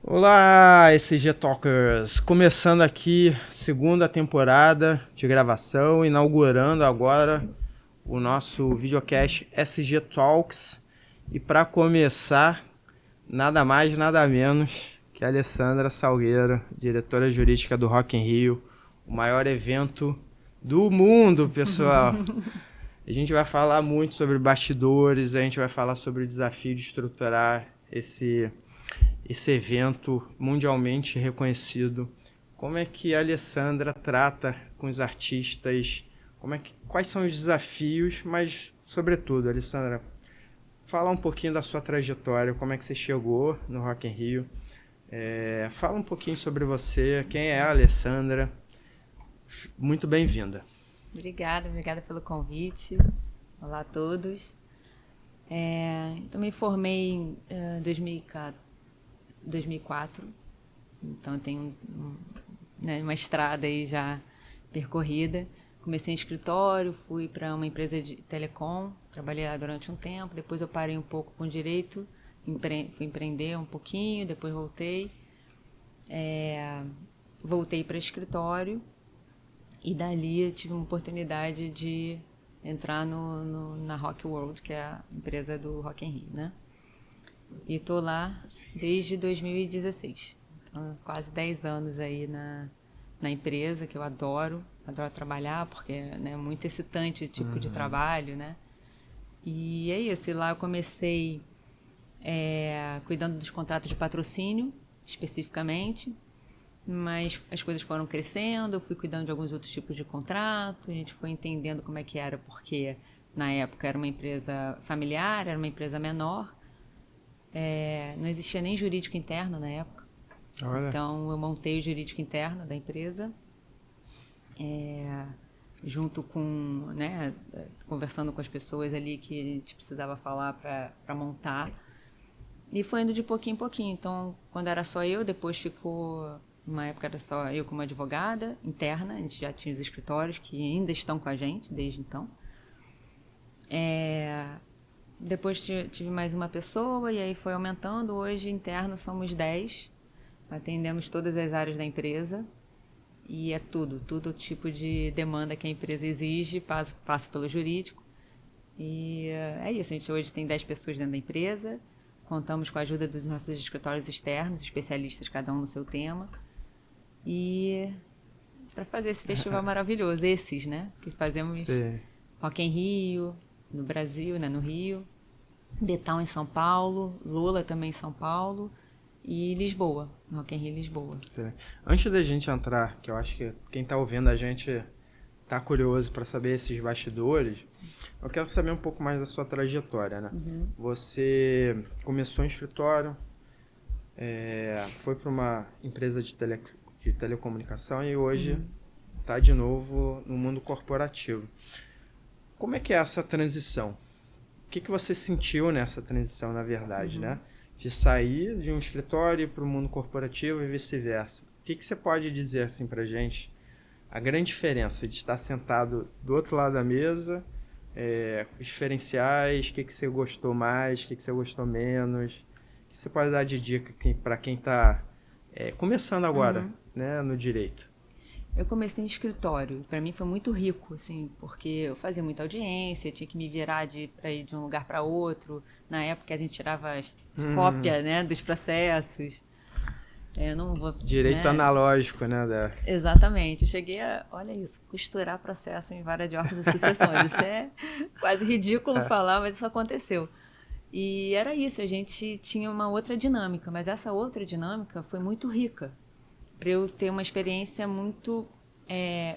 Olá, SG Talkers! Começando aqui segunda temporada de gravação, inaugurando agora o nosso videocast SG Talks. E para começar, nada mais, nada menos que a Alessandra Salgueiro, diretora jurídica do Rock in Rio, o maior evento do mundo, pessoal. A gente vai falar muito sobre bastidores, a gente vai falar sobre o desafio de estruturar esse evento mundialmente reconhecido. Como é que a Alessandra trata com os artistas? Quais são os desafios? Mas, sobretudo, Alessandra, fala um pouquinho da sua trajetória, como é que você chegou no Rock in Rio. Fala um pouquinho sobre você, quem é a Alessandra. Muito bem-vinda. Obrigada pelo convite. Olá a todos. Então, me formei em 2004, então tenho uma estrada aí já percorrida. Comecei em escritório, fui para uma empresa de telecom, trabalhei lá durante um tempo, depois eu parei um pouco com direito, fui empreender um pouquinho, depois voltei. Voltei para escritório e dali eu tive uma oportunidade de entrar na Rock World, que é a empresa do Rock in Rio, né? E estou lá desde 2016. Então, quase 10 anos aí na empresa, que eu adoro trabalhar, porque é muito excitante o tipo de trabalho, né? E é isso, e lá eu comecei cuidando dos contratos de patrocínio, especificamente, mas as coisas foram crescendo, eu fui cuidando de alguns outros tipos de contrato, a gente foi entendendo como é que era, porque na época era uma empresa familiar, era uma empresa menor, não existia nem jurídico interno na época. Olha. Então eu montei o jurídico interno da empresa, junto com, conversando com as pessoas ali que a gente precisava falar para montar, e foi indo de pouquinho em pouquinho. Então, quando era só eu, depois ficou, uma época era só eu como advogada interna, a gente já tinha os escritórios que ainda estão com a gente desde então. Depois tive mais uma pessoa e aí foi aumentando. Hoje, interno, somos 10. Atendemos todas as áreas da empresa. E é todo tipo de demanda que a empresa exige, passa pelo jurídico. E é isso, a gente hoje tem 10 pessoas dentro da empresa. Contamos com a ajuda dos nossos escritórios externos, especialistas, cada um no seu tema. E para fazer esse festival maravilhoso, esses, né? Que fazemos Sim. Rock in Rio, no Brasil, né, no Rio, The Town em São Paulo, Lola também em São Paulo e Lisboa, Rock in Rio Lisboa. Sim. Antes da gente entrar, que eu acho que quem está ouvindo a gente tá curioso para saber esses bastidores, eu quero saber um pouco mais da sua trajetória, né? Uhum. Você começou em escritório, foi para uma empresa de telecomunicação e hoje está de novo no mundo corporativo. Como é que é essa transição? O que você sentiu nessa transição, na verdade, né? De sair de um escritório para o mundo corporativo e vice-versa. O que você pode dizer assim para gente? A grande diferença de estar sentado do outro lado da mesa, os diferenciais, o que você gostou mais, o que você gostou menos. O que você pode dar de dica para quem está começando agora, né, no direito? Eu comecei em escritório. Para mim foi muito rico, assim, porque eu fazia muita audiência, tinha que me virar para ir de um lugar para outro. Na época a gente tirava cópia, né, dos processos. Eu não vou, Direito analógico, né? Exatamente. Eu cheguei a, olha isso, costurar processo em vara de ordens e sucessões. Isso é quase ridículo falar, mas isso aconteceu. E era isso, a gente tinha uma outra dinâmica, mas essa outra dinâmica foi muito rica para eu ter uma experiência muito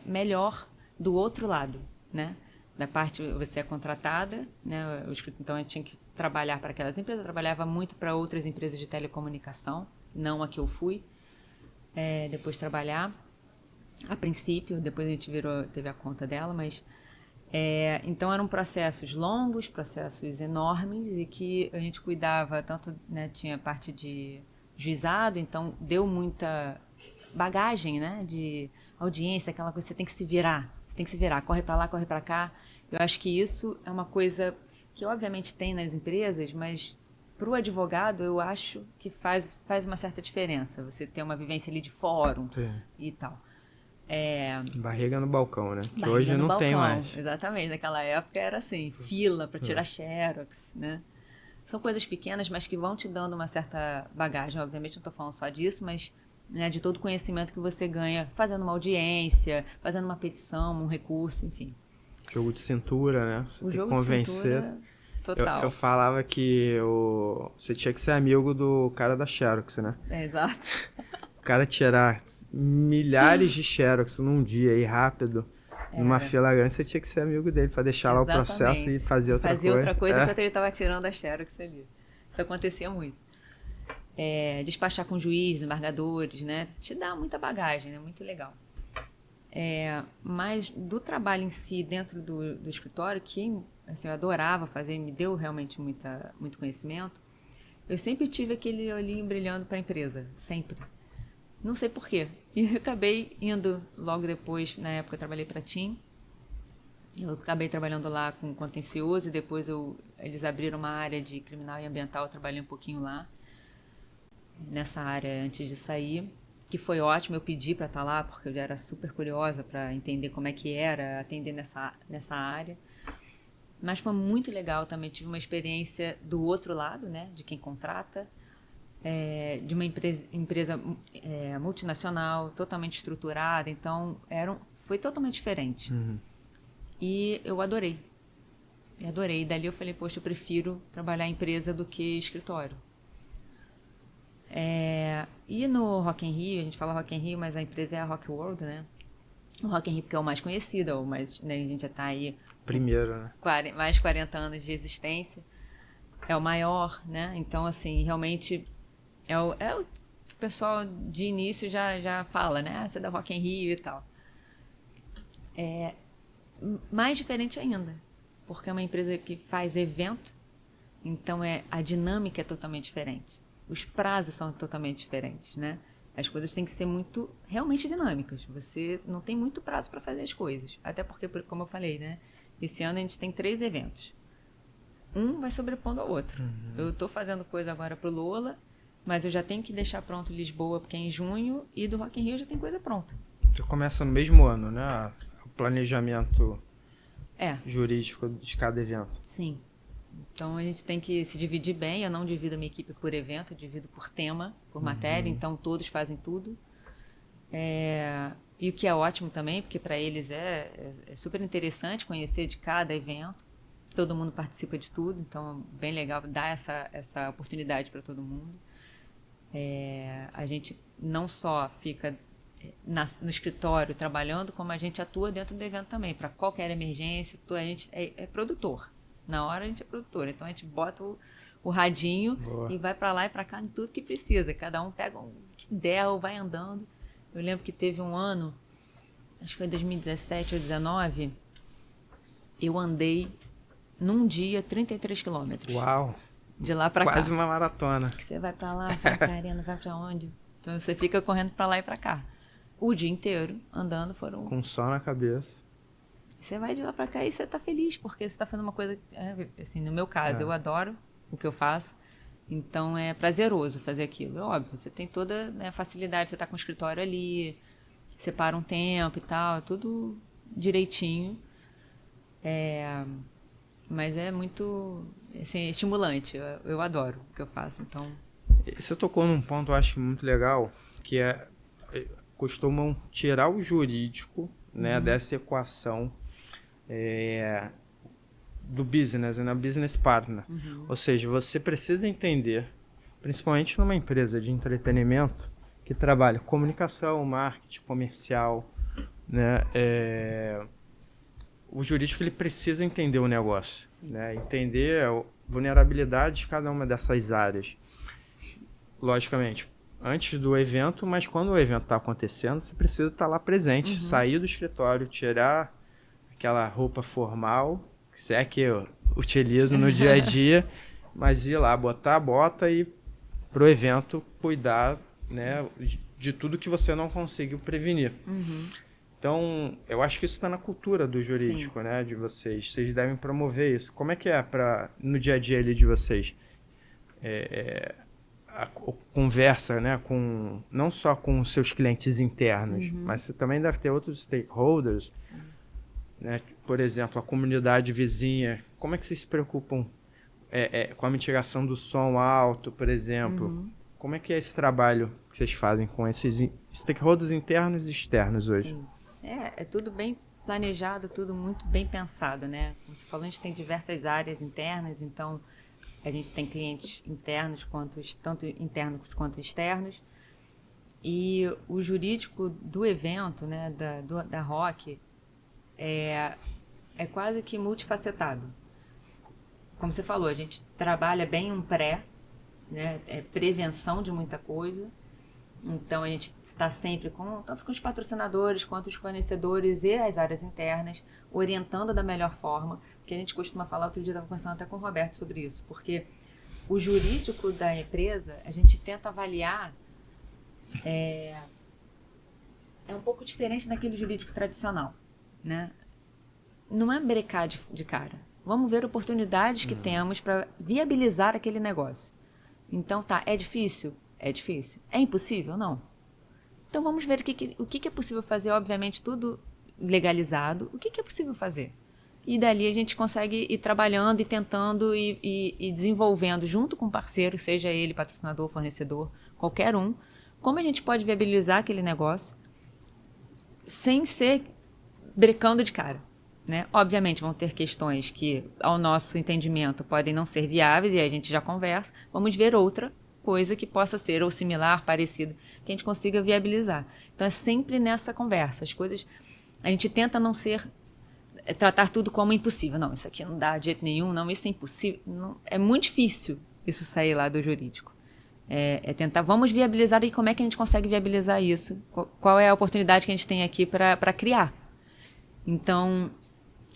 melhor do outro lado, né? Da parte você é contratada, né? Então eu tinha que trabalhar para aquelas empresas, eu trabalhava muito para outras empresas de telecomunicação, não a que eu fui. Depois trabalhar, a princípio, depois a gente teve a conta dela, mas então eram processos longos, processos enormes e que a gente cuidava tanto, né, tinha parte de juizado, então deu muita bagagem, né, de audiência, aquela coisa, você tem que se virar, corre para lá, corre para cá. Eu acho que isso é uma coisa que obviamente tem nas empresas, mas para o advogado, eu acho que faz uma certa diferença. Você ter uma vivência ali de fórum e tal. Barriga no balcão, né? Que Barriga hoje no não balcão, tem mais. exatamente. Naquela época era assim, fila para tirar xerox, né? São coisas pequenas, mas que vão te dando uma certa bagagem. Obviamente não estou falando só disso, mas né, de todo o conhecimento que você ganha fazendo uma audiência, fazendo uma petição, um recurso, enfim. Jogo de cintura, né? Você O tem jogo que convencer. de cintura, total. Eu falava que você tinha que ser amigo do cara da Xerox, né? Exato. O cara tirar milhares de Xerox num dia aí, rápido, numa fila grande, você tinha que ser amigo dele pra deixar lá o processo e fazer outra coisa. Fazer outra coisa enquanto ele estava tirando a Xerox ali. Isso acontecia muito. Despachar com juízes, embargadores, né? Te dá muita bagagem, né? Muito legal. Mas do trabalho em si, dentro do escritório, que assim, eu adorava fazer, me deu realmente muito conhecimento, eu sempre tive aquele olhinho brilhando para a empresa, sempre. Não sei por quê. E eu acabei indo logo depois, na época eu trabalhei para a TIM, eu acabei trabalhando lá com contencioso e depois eles abriram uma área de criminal e ambiental, eu trabalhei um pouquinho lá, nessa área antes de sair, que foi ótimo, eu pedi para estar lá, porque eu já era super curiosa para entender como é que era atender nessa área. Mas foi muito legal também, tive uma experiência do outro lado, né, de quem contrata, de uma empresa multinacional, totalmente estruturada, então foi totalmente diferente. Uhum. E eu adorei. Adorei. Dali eu falei, poxa, eu prefiro trabalhar em empresa do que escritório. E no Rock in Rio, a gente fala Rock in Rio, mas a empresa é a Rock World, né? O Rock in Rio porque é o mais conhecido, né, a gente já está aí... Primeiro, né? Mais de 40 anos de existência. É o maior, né? Então, assim, realmente é o pessoal de início já fala, né? Você é da Rock in Rio e tal. Mais diferente ainda, porque é uma empresa que faz evento, então a dinâmica é totalmente diferente. Os prazos são totalmente diferentes, né? As coisas têm que ser realmente dinâmicas. Você não tem muito prazo para fazer as coisas. Até porque, como eu falei, né? Esse ano a gente tem 3 eventos. Um vai sobrepondo ao outro. Uhum. Eu estou fazendo coisa agora para o Lola, mas eu já tenho que deixar pronto Lisboa, porque é em junho, e do Rock in Rio já tem coisa pronta. Você começa no mesmo ano, né? O planejamento jurídico de cada evento. Sim. Então a gente tem que se dividir bem. Eu não divido a minha equipe por evento, eu divido por tema, por matéria, então todos fazem tudo. E o que é ótimo também, porque para eles é super interessante conhecer de cada evento. Todo mundo participa de tudo, então é bem legal dar essa oportunidade para todo mundo. A gente não só fica no escritório trabalhando, como a gente atua dentro do evento também. Para qualquer emergência, a gente é produtor. Na hora a gente é produtor, então a gente bota o radinho e vai para lá e para cá em tudo que precisa. Cada um pega o que der ou vai andando. Eu lembro que teve um ano, acho que foi 2017 ou 2019, eu andei num dia 33 quilômetros. Uau! De lá para cá. Quase uma maratona. Que você vai para lá, vai para a arena, vai para onde? Então você fica correndo para lá e para cá. O dia inteiro andando foram... Com sol na cabeça. Você vai de lá para cá e você tá feliz, porque você tá fazendo uma coisa... assim, no meu caso, eu adoro o que eu faço, então é prazeroso fazer aquilo. É óbvio, você tem toda a facilidade, você tá com o escritório ali, separa um tempo e tal, tudo direitinho. Mas é muito assim, estimulante, eu adoro o que eu faço, então... Você tocou num ponto, eu acho muito legal, que costumam tirar o jurídico, né, dessa equação do business, né, business partner. Ou seja, você precisa entender, principalmente numa empresa de entretenimento, que trabalha comunicação, marketing, comercial, né, o jurídico ele precisa entender o negócio, né, entender a vulnerabilidade de cada uma dessas áreas. Logicamente, antes do evento, mas quando o evento está acontecendo, você precisa estar lá presente, sair do escritório, tirar aquela roupa formal, que é que eu utilizo no dia a dia, mas ir lá, botar a bota e pro evento cuidar, né, de tudo que você não conseguiu prevenir. Então, eu acho que isso está na cultura do jurídico, né, de vocês. Vocês devem promover isso. Como é que é no dia a dia ali de vocês? a conversa, né, com, não só com os seus clientes internos, mas você também deve ter outros stakeholders, né? Por exemplo, a comunidade vizinha. Como é que vocês se preocupam com a mitigação do som alto, por exemplo? Como é que é esse trabalho que vocês fazem com esses stakeholders internos e externos hoje? Sim. É tudo bem planejado, tudo muito bem pensado, né? Como você falou, a gente tem diversas áreas internas, então a gente tem clientes internos, tanto internos quanto externos. E o jurídico do evento, né, da Rock, é quase que multifacetado. Como você falou, a gente trabalha bem um pré, né, prevenção de muita coisa. Então, a gente está sempre tanto com os patrocinadores, quanto os fornecedores e as áreas internas, orientando da melhor forma, porque a gente costuma falar, outro dia eu estava conversando até com o Roberto sobre isso, porque o jurídico da empresa, a gente tenta avaliar, é um pouco diferente daquele jurídico tradicional, né? Não é brecar de cara. Vamos ver oportunidades que temos para viabilizar aquele negócio. Então, é difícil? É difícil. É impossível? Não. Então, vamos ver o que é possível fazer, obviamente, tudo legalizado. O que é possível fazer? E dali a gente consegue ir trabalhando e tentando e desenvolvendo junto com o parceiro, seja ele patrocinador, fornecedor, qualquer um, como a gente pode viabilizar aquele negócio sem ser brecando de cara, né? Obviamente vão ter questões que, ao nosso entendimento, podem não ser viáveis e a gente já conversa. Vamos ver outra coisa que possa ser ou similar, parecida, que a gente consiga viabilizar. Então é sempre nessa conversa. As coisas, a gente tenta não tratar tudo como impossível. Não, isso aqui não dá de jeito nenhum, não, isso é impossível. Não, é muito difícil isso sair lá do jurídico. Tentar, vamos viabilizar e como é que a gente consegue viabilizar isso? Qual é a oportunidade que a gente tem aqui para criar? Então,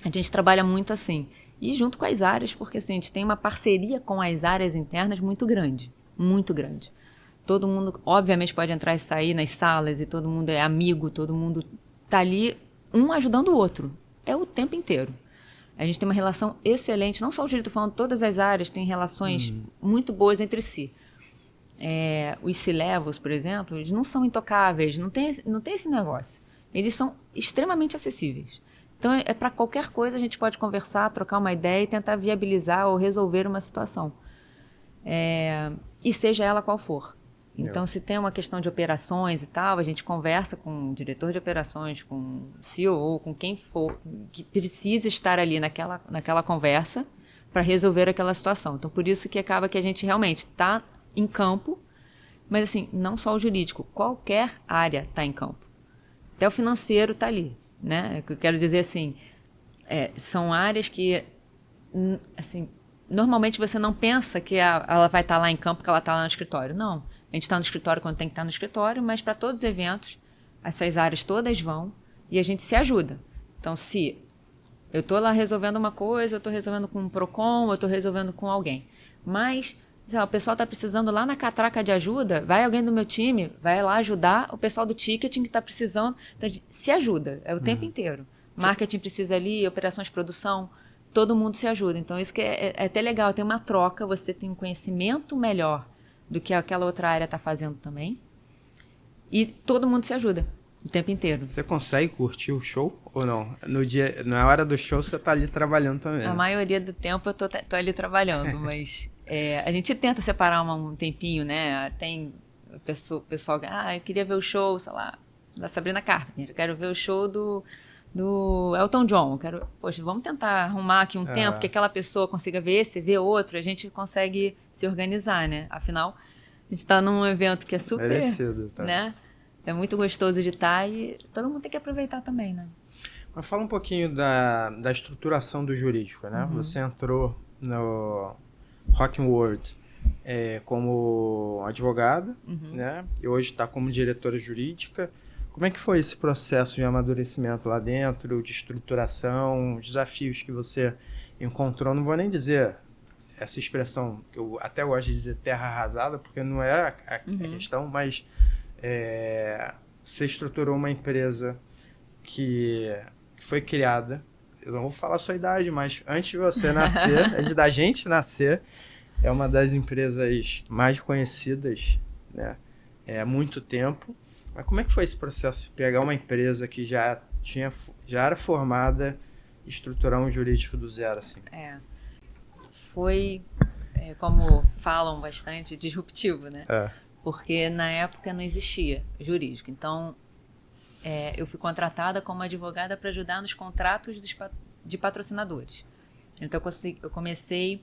a gente trabalha muito assim. E junto com as áreas, porque assim, a gente tem uma parceria com as áreas internas muito grande. Muito grande. Todo mundo, obviamente, pode entrar e sair nas salas e todo mundo é amigo, todo mundo está ali, um ajudando o outro. É o tempo inteiro. A gente tem uma relação excelente, não só o direito, estou falando, todas as áreas têm relações muito boas entre si. Os C-Levels, por exemplo, eles não são intocáveis, não tem esse negócio. Eles são extremamente acessíveis. Então, para qualquer coisa a gente pode conversar, trocar uma ideia e tentar viabilizar ou resolver uma situação. E seja ela qual for. Então, se tem uma questão de operações e tal, a gente conversa com o diretor de operações, com o CEO, com quem for, que precisa estar ali naquela conversa para resolver aquela situação. Então, por isso que acaba que a gente realmente está em campo, mas assim, não só o jurídico, qualquer área está em campo. Até o financeiro está ali, né? Eu quero dizer assim, são áreas que, assim, normalmente você não pensa que ela vai estar lá em campo, que ela está lá no escritório. Não. A gente está no escritório quando tem que estar no escritório, mas para todos os eventos, essas áreas todas vão e a gente se ajuda. Então, se eu estou lá resolvendo uma coisa, eu estou resolvendo com um PROCON, eu estou resolvendo com alguém. Mas, sei lá, o pessoal está precisando lá na catraca de ajuda, vai alguém do meu time, vai lá ajudar o pessoal do ticketing que está precisando. Então, se ajuda, o tempo inteiro. Marketing precisa ali, operações de produção, todo mundo se ajuda. Então, isso que é até legal, tem uma troca, você tem um conhecimento melhor do que aquela outra área está fazendo também. E todo mundo se ajuda o tempo inteiro. Você consegue curtir o show ou não? Na hora do show você está ali trabalhando também. A maioria do tempo eu tô ali trabalhando, mas a gente tenta separar um tempinho, né? Tem o pessoal que, eu queria ver o show, sei lá, da Sabrina Carpenter, eu quero ver o show do Elton John, poxa, vamos tentar arrumar aqui um tempo que aquela pessoa consiga ver esse, ver outro, a gente consegue se organizar, né? Afinal, a gente está num evento que é super, merecido, tá? Né? É muito gostoso de estar e todo mundo tem que aproveitar também, né? Mas fala um pouquinho da estruturação do jurídico, né? Você entrou no Rocking World como advogada, né? E hoje está como diretora jurídica. Como é que foi esse processo de amadurecimento lá dentro, de estruturação, os desafios que você encontrou? Não vou nem dizer essa expressão, que eu até gosto de dizer terra arrasada, porque não é a questão, mas você estruturou uma empresa que foi criada, eu não vou falar a sua idade, mas antes de você nascer, antes da gente nascer, é uma das empresas mais conhecidas, né? Há muito tempo. Mas como é que foi esse processo de pegar uma empresa que já era formada e estruturar um jurídico do zero, assim? Foi, como falam bastante, disruptivo, né? Porque na época não existia jurídico. Então, eu fui contratada como advogada para ajudar nos contratos de patrocinadores. Então, eu comecei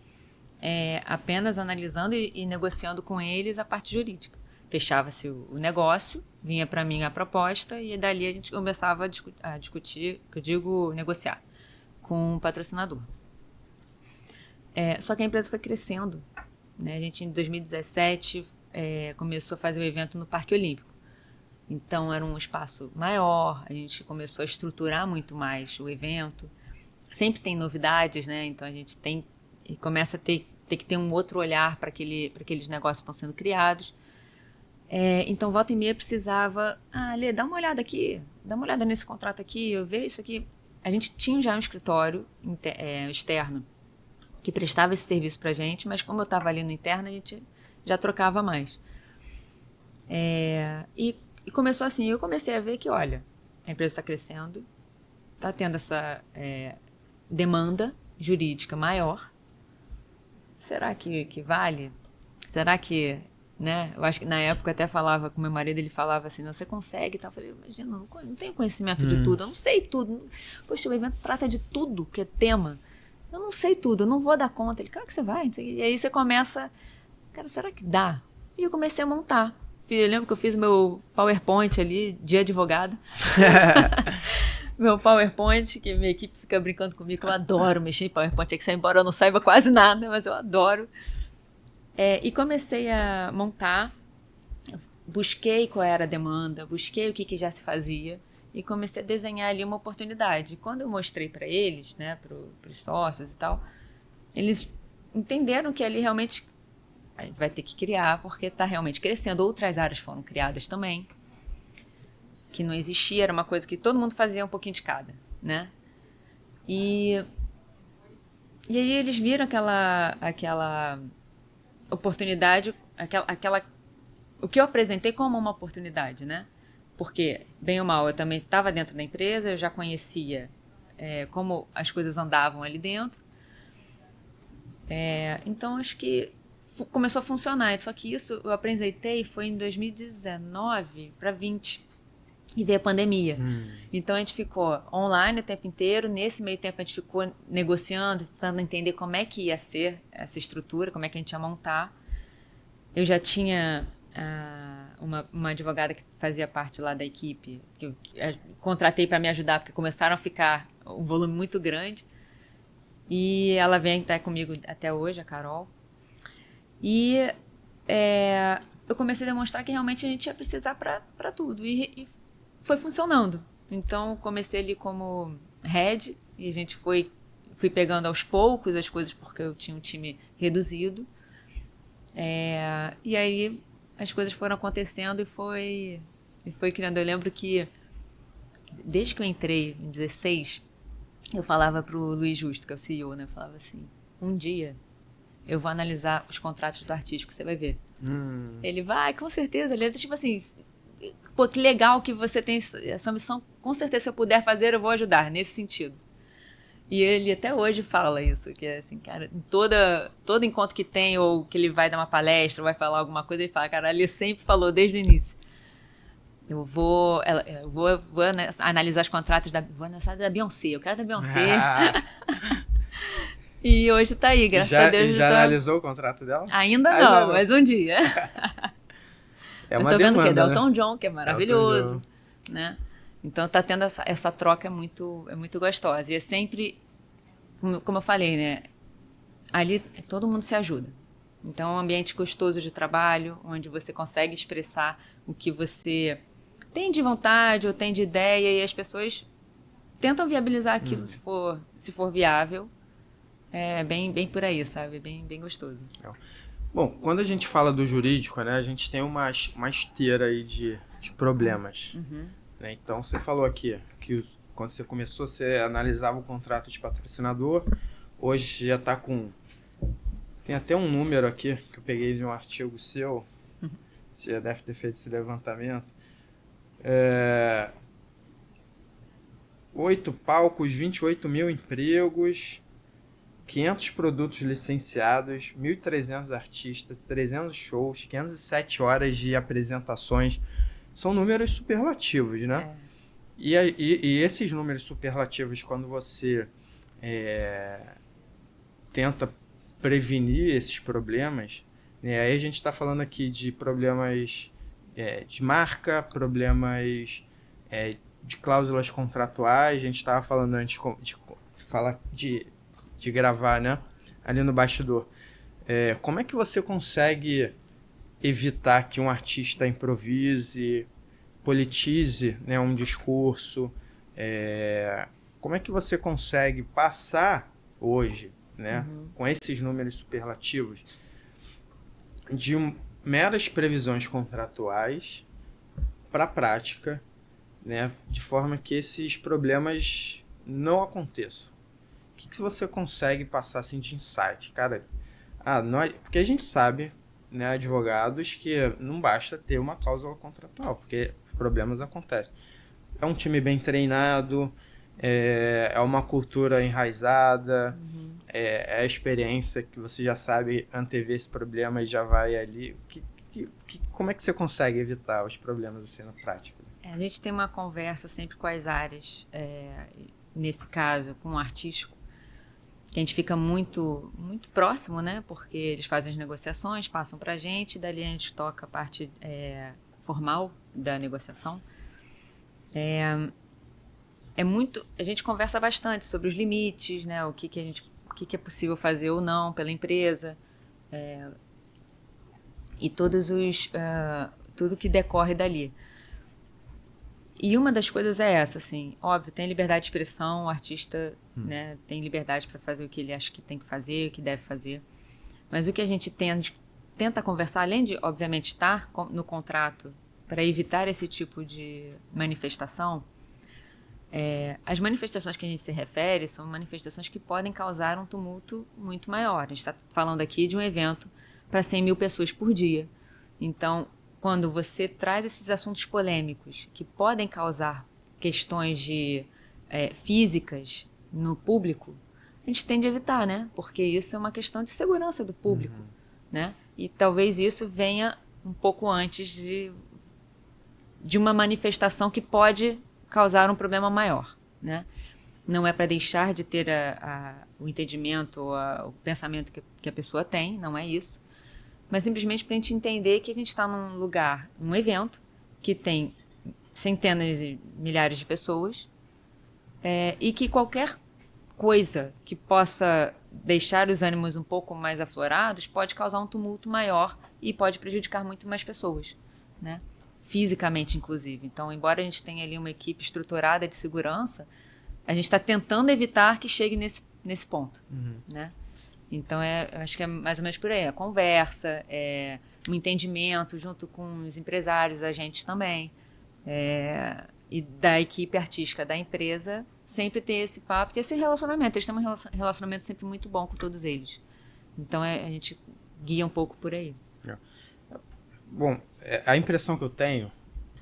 apenas analisando e negociando com eles a parte jurídica. Fechava-se o negócio, vinha para mim a proposta e dali a gente começava a discutir, que eu digo negociar, com o patrocinador. Só que a empresa foi crescendo, né? A gente, em 2017, começou a fazer o evento no Parque Olímpico. Então, era um espaço maior, a gente começou a estruturar muito mais o evento. Sempre tem novidades, né? Então, a gente começa a ter que ter um outro olhar para aqueles negócios que estão sendo criados. Então, volta e meia precisava... Lê, dá uma olhada aqui, dá uma olhada nesse contrato aqui, eu vejo isso aqui. A gente tinha já um escritório externo que prestava esse serviço para a gente, mas como eu estava ali no interno, a gente já trocava mais. E começou assim, eu comecei a ver que, olha, a empresa está crescendo, está tendo essa demanda jurídica maior. Será que vale? Será que... Né? Eu acho que na época eu até falava com meu marido, ele falava assim, não, você consegue e tal. Eu falei, imagina, não tenho conhecimento de tudo, eu não sei tudo. Poxa, o evento trata de tudo que é tema. Eu não sei tudo, eu não vou dar conta. Ele, claro que você vai. E aí você começa, cara, será que dá? E eu comecei a montar. Eu lembro que eu fiz meu PowerPoint ali, de advogada. Meu PowerPoint, que minha equipe fica brincando comigo, eu adoro mexer em PowerPoint. É que embora eu não saiba quase nada, mas eu adoro. E comecei a montar, busquei qual era a demanda, busquei o que já se fazia e comecei a desenhar ali uma oportunidade. Quando eu mostrei para eles, né, para os sócios e tal, eles entenderam que ali realmente a gente vai ter que criar, porque está realmente crescendo. Outras áreas foram criadas também, que não existia, era uma coisa que todo mundo fazia um pouquinho de cada, né? E aí eles viram aquela oportunidade, o que eu apresentei como uma oportunidade, né? Porque, bem ou mal, eu também estava dentro da empresa, eu já conhecia como as coisas andavam ali dentro. Então, acho que começou a funcionar. Só que isso eu apresentei foi em 2019 para 20 e veio a pandemia. Então, a gente ficou online o tempo inteiro. Nesse meio tempo, a gente ficou negociando, tentando entender como é que ia ser essa estrutura, como é que a gente ia montar. Eu já tinha uma advogada que fazia parte lá da equipe, que eu contratei para me ajudar, porque começaram a ficar um volume muito grande. E ela vem até comigo até hoje, a Carol. E eu comecei a demonstrar que realmente a gente ia precisar para tudo. E foi funcionando. Então, comecei ali como head e a gente fui pegando aos poucos as coisas, porque eu tinha um time reduzido. E aí as coisas foram acontecendo e foi criando. Eu lembro que desde que eu entrei em 16, eu falava pro Luiz Justo, que é o CEO, né? Eu falava assim, um dia eu vou analisar os contratos do artístico, você vai ver. Ele vai, com certeza. Ele é tipo assim, pô, que legal que você tem essa missão. Com certeza, se eu puder fazer, eu vou ajudar, nesse sentido. E ele até hoje fala isso, que é assim, cara, em todo encontro que tem, ou que ele vai dar uma palestra, ou vai falar alguma coisa, ele fala, cara, ele sempre falou desde o início. Eu vou analisar os contratos vou analisar da Beyoncé, eu quero da Beyoncé. E hoje tá aí, graças a Deus. Já analisou o contrato dela? Ainda não, mas um dia. Eu estou vendo o quê? né? Elton John, que é maravilhoso, né? Então tá tendo essa troca muito gostosa. E é sempre, como eu falei, né? Ali todo mundo se ajuda. Então é um ambiente gostoso de trabalho, onde você consegue expressar o que você tem de vontade ou tem de ideia, e as pessoas tentam viabilizar aquilo se for viável. É bem por aí, sabe? Bem gostoso. Bom, quando a gente fala do jurídico, né, a gente tem uma esteira aí de problemas. Né? Então, você falou aqui que quando você começou, você analisava o contrato de patrocinador. Hoje já está com Tem até um número aqui que eu peguei de um artigo seu. Você já deve ter feito esse levantamento. 8 palcos, 28 mil empregos, 500 produtos licenciados, 1.300 artistas, 300 shows, 507 horas de apresentações. São números superlativos, né? E esses números superlativos, quando você tenta prevenir esses problemas, né? Aí a gente está falando aqui de problemas de marca, problemas de cláusulas contratuais. A gente estava falando antes de gravar, né? Ali no bastidor. Como é que você consegue evitar que um artista improvise, politize, né, um discurso? Como é que você consegue passar hoje, né, com esses números superlativos, de meras previsões contratuais para a prática, né, de forma que esses problemas não aconteçam? O que você consegue passar assim de insight? Cara, porque a gente sabe, né, advogados, que não basta ter uma cláusula contratual, porque problemas acontecem. É um time bem treinado, é uma cultura enraizada, é a experiência que você já sabe antever esse problema e já vai ali. Como é que você consegue evitar os problemas assim na prática? A gente tem uma conversa sempre com as áreas, nesse caso, com o artístico, que a gente fica muito, muito próximo, né? Porque eles fazem as negociações, passam para a gente, dali a gente toca a parte formal da negociação. A gente conversa bastante sobre os limites, né? O que é possível fazer ou não pela empresa, e tudo que decorre dali. E uma das coisas é essa, assim, óbvio, tem liberdade de expressão, o artista, né, tem liberdade para fazer o que ele acha que tem que fazer, o que deve fazer. Mas o que a gente tenta conversar, além de, obviamente, estar no contrato para evitar esse tipo de manifestação, as manifestações que a gente se refere são manifestações que podem causar um tumulto muito maior. A gente está falando aqui de um evento para 100 mil pessoas por dia. Então, quando você traz esses assuntos polêmicos que podem causar questões físicas no público, a gente tende a evitar, né? Porque isso é uma questão de segurança do público, né? E talvez isso venha um pouco antes de uma manifestação que pode causar um problema maior, né? Não é para deixar de ter o entendimento, o pensamento que a pessoa tem, não é isso. Mas simplesmente para a gente entender que a gente está num lugar, num evento, que tem centenas e milhares de pessoas, e que qualquer coisa que possa deixar os ânimos um pouco mais aflorados pode causar um tumulto maior e pode prejudicar muito mais pessoas, né? Fisicamente, inclusive. Então, embora a gente tenha ali uma equipe estruturada de segurança, a gente está tentando evitar que chegue nesse ponto, né? Então, acho que é mais ou menos por aí. A conversa, um entendimento junto com os empresários, agentes também, e da equipe artística da empresa, sempre ter esse papo e esse relacionamento. Eles têm um relacionamento sempre muito bom com todos eles. Então, a gente guia um pouco por aí. Bom, a impressão que eu tenho,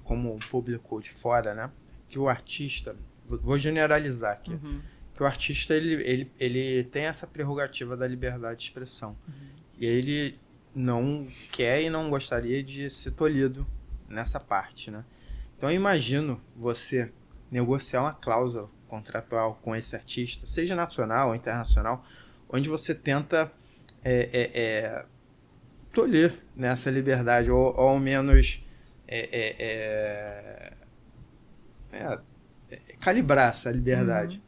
como público de fora, né, que o artista, vou generalizar aqui, que o artista ele tem essa prerrogativa da liberdade de expressão. E ele não quer e não gostaria de ser tolhido nessa parte, né? Então eu imagino você negociar uma cláusula contratual com esse artista, seja nacional ou internacional, onde você tenta tolher nessa liberdade, ou ao menos calibrar essa liberdade.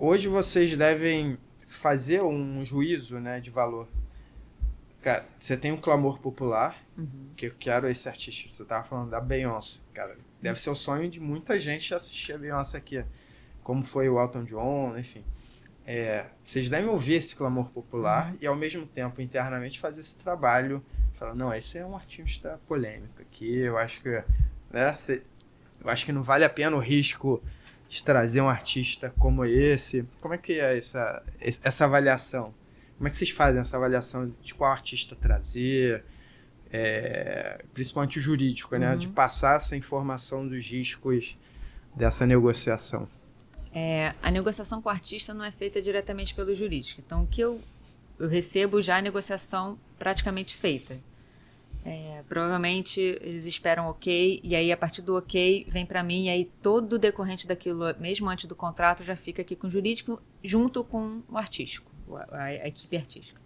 Hoje vocês devem fazer um juízo, né, de valor. Cara, você tem um clamor popular, que eu quero esse artista. Você estava falando da Beyoncé. Cara, deve ser o sonho de muita gente assistir a Beyoncé aqui. Como foi o Elton John, enfim. Vocês devem ouvir esse clamor popular e, ao mesmo tempo, internamente fazer esse trabalho. Falar, não, esse é um artista polêmico aqui. Eu acho que, né, eu acho que não vale a pena o risco de trazer um artista como esse. Como é que é essa avaliação Como é que vocês fazem essa avaliação de qual artista trazer, principalmente o jurídico, né? De passar essa informação dos riscos dessa negociação? A negociação com o artista não é feita diretamente pelo jurídico. Então, o que eu recebo já a negociação praticamente feita. Provavelmente eles esperam ok, e aí a partir do ok vem para mim, e aí todo o decorrente daquilo, mesmo antes do contrato, já fica aqui com o jurídico, junto com o artístico, a equipe artística.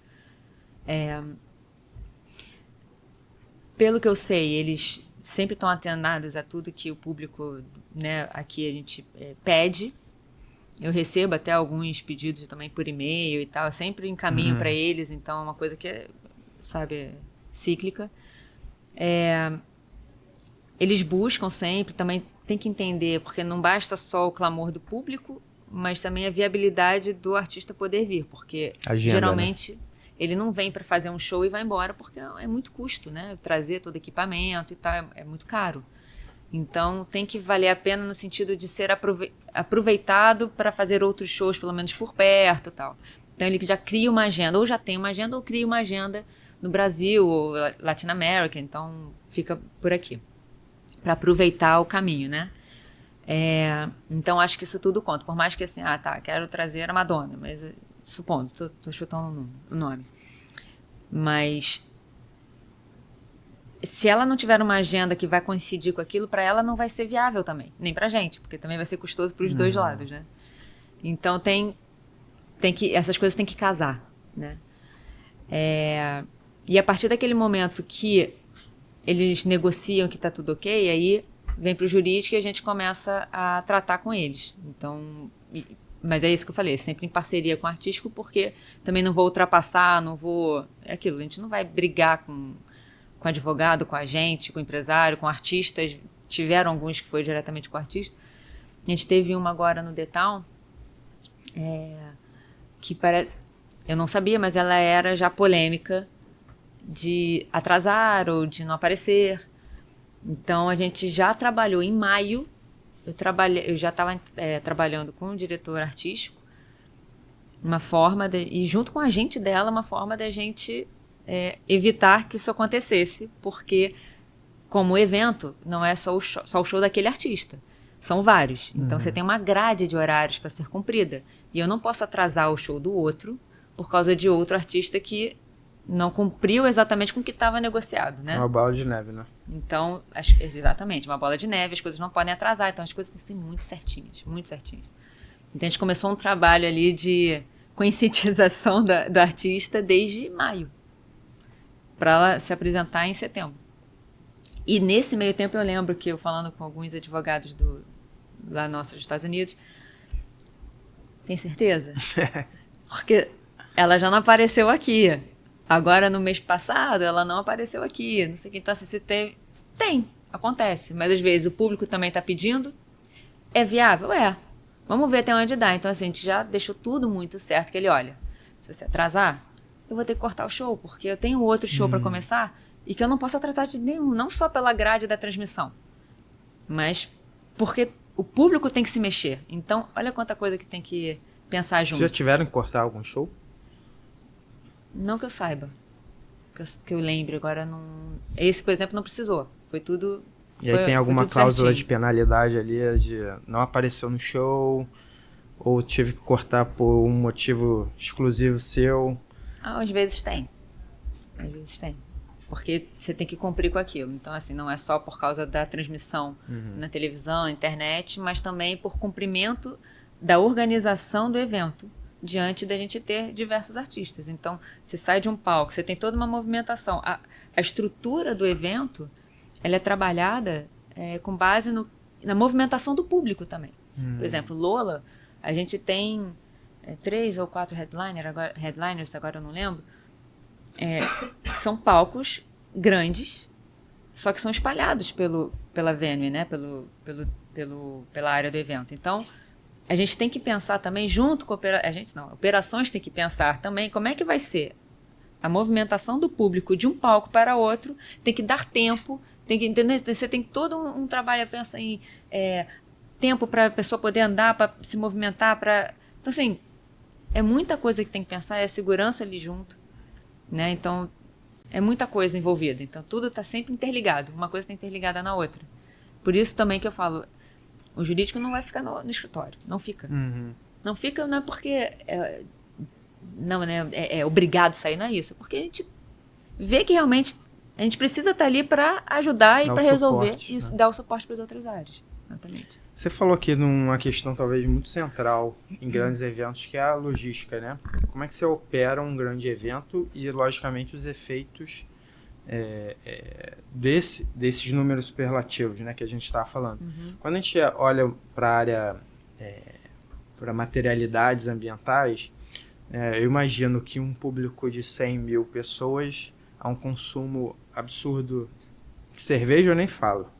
Pelo que eu sei, eles sempre estão atenados a tudo que o público, né, aqui a gente pede. Eu recebo até alguns pedidos também por e-mail e tal, eu sempre encaminho para eles, então é uma coisa que é, sabe, cíclica. Eles buscam sempre, também tem que entender, porque não basta só o clamor do público, mas também a viabilidade do artista poder vir, porque Agenda, geralmente, né, ele não vem para fazer um show e vai embora, porque é muito custo, né? Trazer todo equipamento e tal, é muito caro. Então, tem que valer a pena no sentido de ser aproveitado para fazer outros shows, pelo menos por perto e tal. Então, ele já cria uma agenda, ou já tem uma agenda, ou cria uma agenda no Brasil, ou Latinoamérica, então fica por aqui, para aproveitar o caminho, né? Então, acho que isso tudo conta. Por mais que assim, quero trazer a Madonna, mas supondo, tô chutando o nome. Mas se ela não tiver uma agenda que vai coincidir com aquilo, para ela não vai ser viável também, nem pra gente, porque também vai ser custoso para os dois lados, né? Então essas coisas têm que casar, né? E a partir daquele momento que eles negociam que está tudo ok, aí vem para o jurídico e a gente começa a tratar com eles. Então, mas é isso que eu falei, sempre em parceria com o artístico, porque também não vou ultrapassar, não vou... É aquilo, a gente não vai brigar com advogado, com agente, com empresário, com artistas. Tiveram alguns que foi diretamente com o artista. A gente teve uma agora no The Town, que parece... Eu não sabia, mas ela era já polêmica de atrasar ou de não aparecer. Então, a gente já trabalhou em maio. Eu já estava trabalhando com o diretor artístico, e junto com a gente dela, uma forma da gente evitar que isso acontecesse, porque como evento não é só o show daquele artista, são vários. Então você tem uma grade de horários para ser cumprida, e eu não posso atrasar o show do outro por causa de outro artista que não cumpriu exatamente com o que estava negociado, né? Uma bola de neve, né? Então, exatamente, uma bola de neve, as coisas não podem atrasar, então as coisas têm que ser muito certinhas, muito certinhas. Então a gente começou um trabalho ali de conscientização do artista desde maio, para ela se apresentar em setembro. E nesse meio tempo eu lembro que eu falando com alguns advogados lá nossos dos Estados Unidos, tem certeza? Porque ela já não apareceu aqui. Agora, no mês passado, ela não apareceu aqui. Não sei o que. Então, se tem, acontece. Mas, às vezes, o público também está pedindo. É viável? Vamos ver até onde dá. Então, assim, a gente já deixou tudo muito certo. Que ele, olha, se você atrasar, eu vou ter que cortar o show, porque eu tenho outro show para começar e que eu não posso tratar de nenhum. Não só pela grade da transmissão, mas porque o público tem que se mexer. Então, olha quanta coisa que tem que pensar junto. Vocês já tiveram que cortar algum show? Não que eu saiba. Que eu lembre. Agora não... Esse, por exemplo, não precisou. Foi tudo... E aí tem alguma cláusula de penalidade ali, de não apareceu no show, ou tive que cortar por um motivo exclusivo seu? Às vezes tem. Às vezes tem. Porque você tem que cumprir com aquilo. Então, assim, não é só por causa da transmissão na televisão, na internet, mas também por cumprimento da organização do evento, diante da gente ter diversos artistas. Então, você sai de um palco, você tem toda uma movimentação. A estrutura do evento, ela é trabalhada com base na movimentação do público também. Por exemplo, Lola, a gente tem 3 ou 4 headliners, agora eu não lembro, são palcos grandes, só que são espalhados pela venue, né? Pela área do evento. Então, a gente tem que pensar também junto com operações tem que pensar também como é que vai ser a movimentação do público de um palco para outro, tem que dar tempo, tem que entender, você tem todo um trabalho a pensar em tempo para a pessoa poder andar, para se movimentar, então assim, é muita coisa que tem que pensar, é a segurança ali junto, né? Então, é muita coisa envolvida. Então, tudo está sempre interligado. Uma coisa está interligada na outra. Por isso também que eu falo, o jurídico não vai ficar no escritório. Não fica. Não fica, não é porque é obrigado a sair, não é isso. Porque a gente vê que realmente a gente precisa estar ali para ajudar e para resolver e dar o suporte para as outras áreas. Exatamente. Você falou aqui numa questão talvez muito central em grandes eventos, que é a logística, né? Como é que você opera um grande evento e, logicamente, os efeitos desses números superlativos, né, que a gente estava falando. Quando a gente olha para a área, para materialidades ambientais, eu imagino que um público de 100 mil pessoas há um consumo absurdo de cerveja, eu nem falo.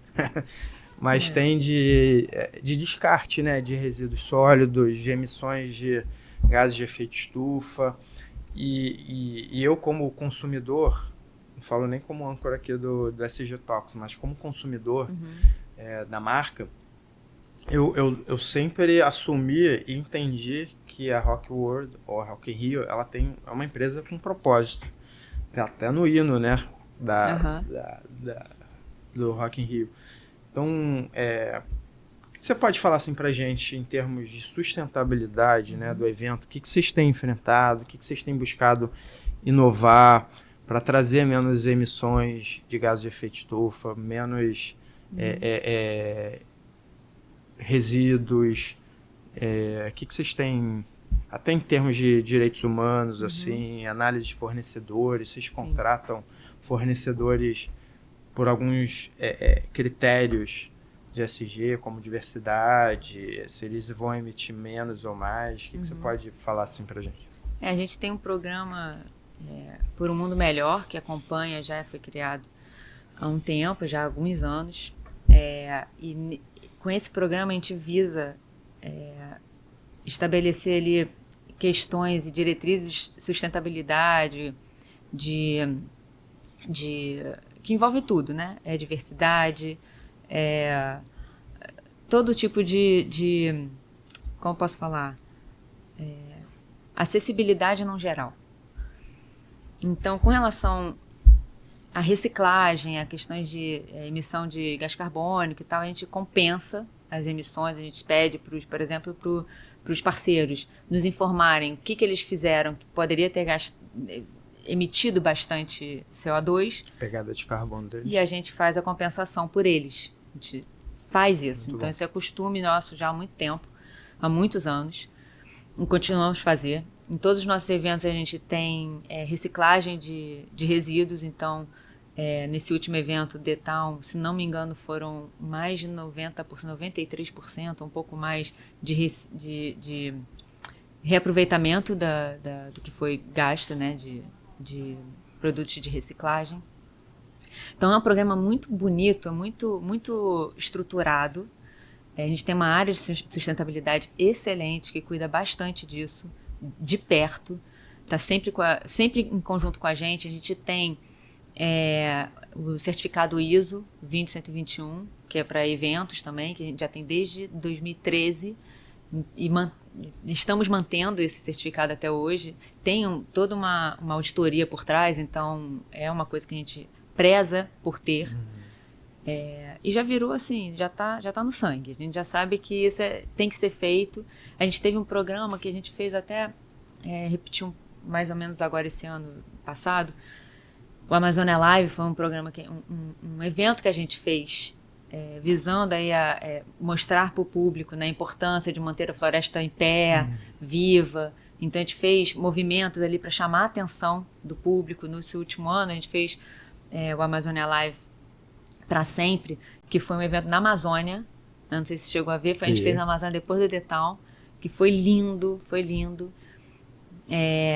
Mas tem de descarte, né, de resíduos sólidos, de emissões de gases de efeito estufa. E eu, como consumidor, não falo nem como âncora aqui do SG Talks, mas como consumidor da marca, eu sempre assumi e entendi que a Rock World, ou a Rock in Rio, ela é uma empresa com propósito. Até no hino, né, do Rock in Rio. Então, você pode falar assim pra gente em termos de sustentabilidade, né, do evento, o que vocês têm enfrentado, o que vocês têm buscado inovar para trazer menos emissões de gases de efeito estufa, menos resíduos, o que vocês têm, até em termos de direitos humanos, assim, análise de fornecedores, vocês contratam fornecedores por alguns critérios de ESG, como diversidade, se eles vão emitir menos ou mais, o que você pode falar assim pra gente? A gente tem um programa Por um Mundo Melhor, que acompanha, já foi criado há um tempo, já há alguns anos, e com esse programa a gente visa estabelecer ali questões e diretrizes de sustentabilidade, que envolve tudo, né? Diversidade, todo tipo de como posso falar? Acessibilidade no geral. Então, com relação à reciclagem, a questões de emissão de gás carbônico e tal, a gente compensa as emissões, a gente pede, por exemplo, para os parceiros nos informarem o que eles fizeram que poderia ter emitido bastante CO2. Pegada de carbono deles. E a gente faz a compensação por eles. A gente faz isso. Muito então, bom. Isso é costume nosso já há muito tempo, há muitos anos. E continuamos a fazer. Em todos os nossos eventos a gente tem reciclagem de resíduos. Então, nesse último evento, The Town, se não me engano, foram mais de 90%, 93%, um pouco mais de reaproveitamento do que foi gasto, né, de produtos de reciclagem. Então é um programa muito bonito, é muito estruturado. A gente tem uma área de sustentabilidade excelente que cuida bastante disso, de perto, está sempre em conjunto com a gente. A gente tem o certificado ISO 20121, que é para eventos também, que a gente já tem desde 2013 e estamos mantendo esse certificado até hoje. Tem toda uma auditoria por trás, então é uma coisa que a gente preza por ter. E já virou assim, já tá no sangue. A gente já sabe que isso tem que ser feito. A gente teve um programa que a gente fez até, repetir mais ou menos agora esse ano passado. O Amazônia Live foi um programa, um evento que a gente fez visando aí mostrar para o público, né, a importância de manter a floresta em pé, viva. Então a gente fez movimentos ali para chamar a atenção do público. Nesse último ano a gente fez o Amazônia Live para sempre, que foi um evento na Amazônia. Eu não sei se chegou a ver, a gente fez na Amazônia depois do The Town, que foi lindo, foi lindo.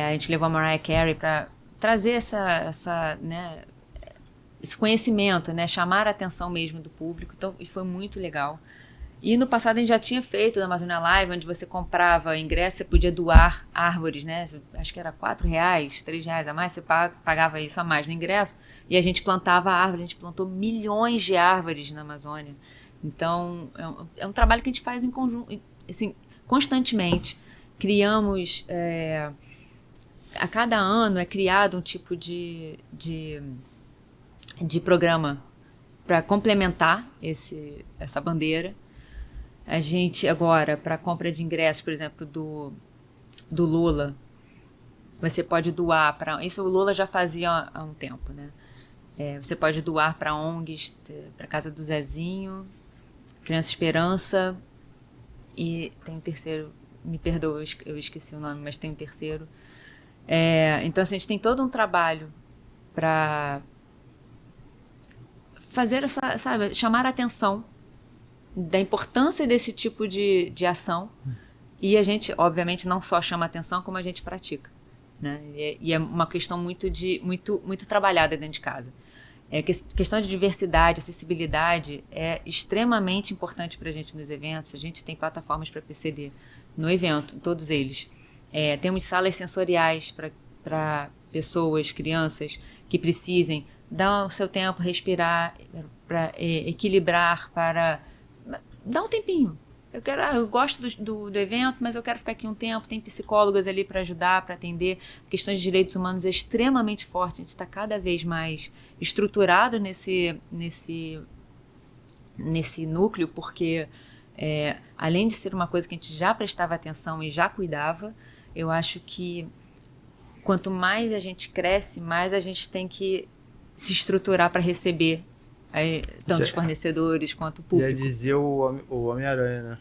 A gente levou a Mariah Carey para trazer né, esse conhecimento, né, chamar a atenção mesmo do público. Então, e foi muito legal. E no passado a gente já tinha feito na Amazônia Live, onde você comprava ingresso, você podia doar árvores, né? Acho que era R$4, R$3 a mais, você pagava isso a mais no ingresso, e a gente plantava árvore, a gente plantou milhões de árvores na Amazônia. Então, é um trabalho que a gente faz em conjunto, assim, constantemente. criamos... a cada ano é criado um tipo de programa para complementar essa bandeira. A gente agora, para compra de ingressos, por exemplo, do Lula, você pode doar para... Isso o Lula já fazia há um tempo, né? Você pode doar para ONGs, para Casa do Zezinho, Criança Esperança, e tem um terceiro, me perdoa, eu esqueci o nome, mas tem um terceiro. Então, assim, a gente tem todo um trabalho para fazer sabe, chamar a atenção da importância desse tipo de ação. E a gente, obviamente, não só chama a atenção, como a gente pratica, né? E é uma questão muito trabalhada dentro de casa. Questão de diversidade, acessibilidade é extremamente importante para a gente nos eventos. A gente tem plataformas para PCD no evento, todos eles. Temos salas sensoriais para pessoas, crianças que precisem dar o seu tempo, respirar, para equilibrar, para dar um tempinho. Eu gosto do evento, mas eu quero ficar aqui um tempo. Tem psicólogas ali para ajudar, para atender. Questões de direitos humanos é extremamente forte. A gente está cada vez mais estruturado nesse núcleo, porque além de ser uma coisa que a gente já prestava atenção e já cuidava, eu acho que quanto mais a gente cresce, mais a gente tem que se estruturar para receber tanto os fornecedores quanto o público. Já dizia o Homem-Aranha, né?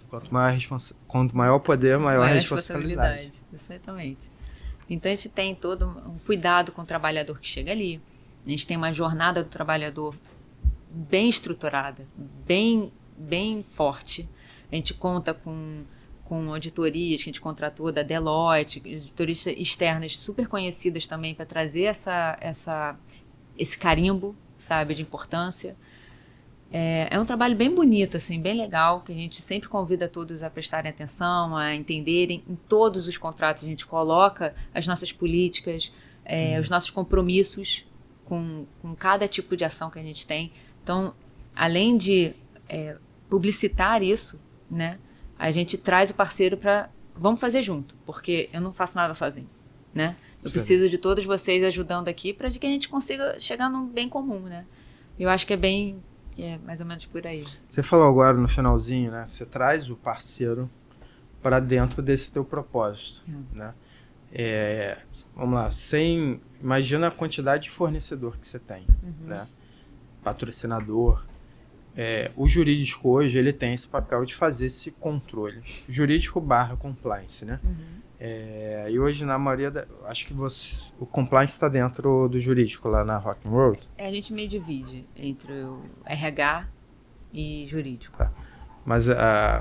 Quanto maior o poder, maior a responsabilidade. Exatamente. Então a gente tem todo um cuidado com o trabalhador que chega ali. A gente tem uma jornada do trabalhador bem estruturada, bem forte. A gente conta com auditorias que a gente contratou da Deloitte, auditorias externas super conhecidas também para trazer esse carimbo, sabe, de importância. É um trabalho bem bonito, assim, bem legal, que a gente sempre convida todos a prestarem atenção, a entenderem. Em todos os contratos a gente coloca as nossas políticas, os nossos compromissos com cada tipo de ação que a gente tem. Então, além de publicitar isso, né, a gente traz o parceiro para... Vamos fazer junto, porque eu não faço nada sozinho, né? Eu preciso de todos vocês ajudando aqui para que a gente consiga chegar num bem comum, né? Eu acho que é mais ou menos por aí. Você falou agora no finalzinho, né? Você traz o parceiro para dentro desse teu propósito, né? Vamos lá, imagina a quantidade de fornecedor que você tem, né? Patrocinador. O jurídico hoje, ele tem esse papel de fazer esse controle. Jurídico / compliance, né? E hoje, na maioria, acho que o compliance está dentro do jurídico, lá na Rock'n'Roll. A gente meio divide entre o RH e jurídico. Tá. Mas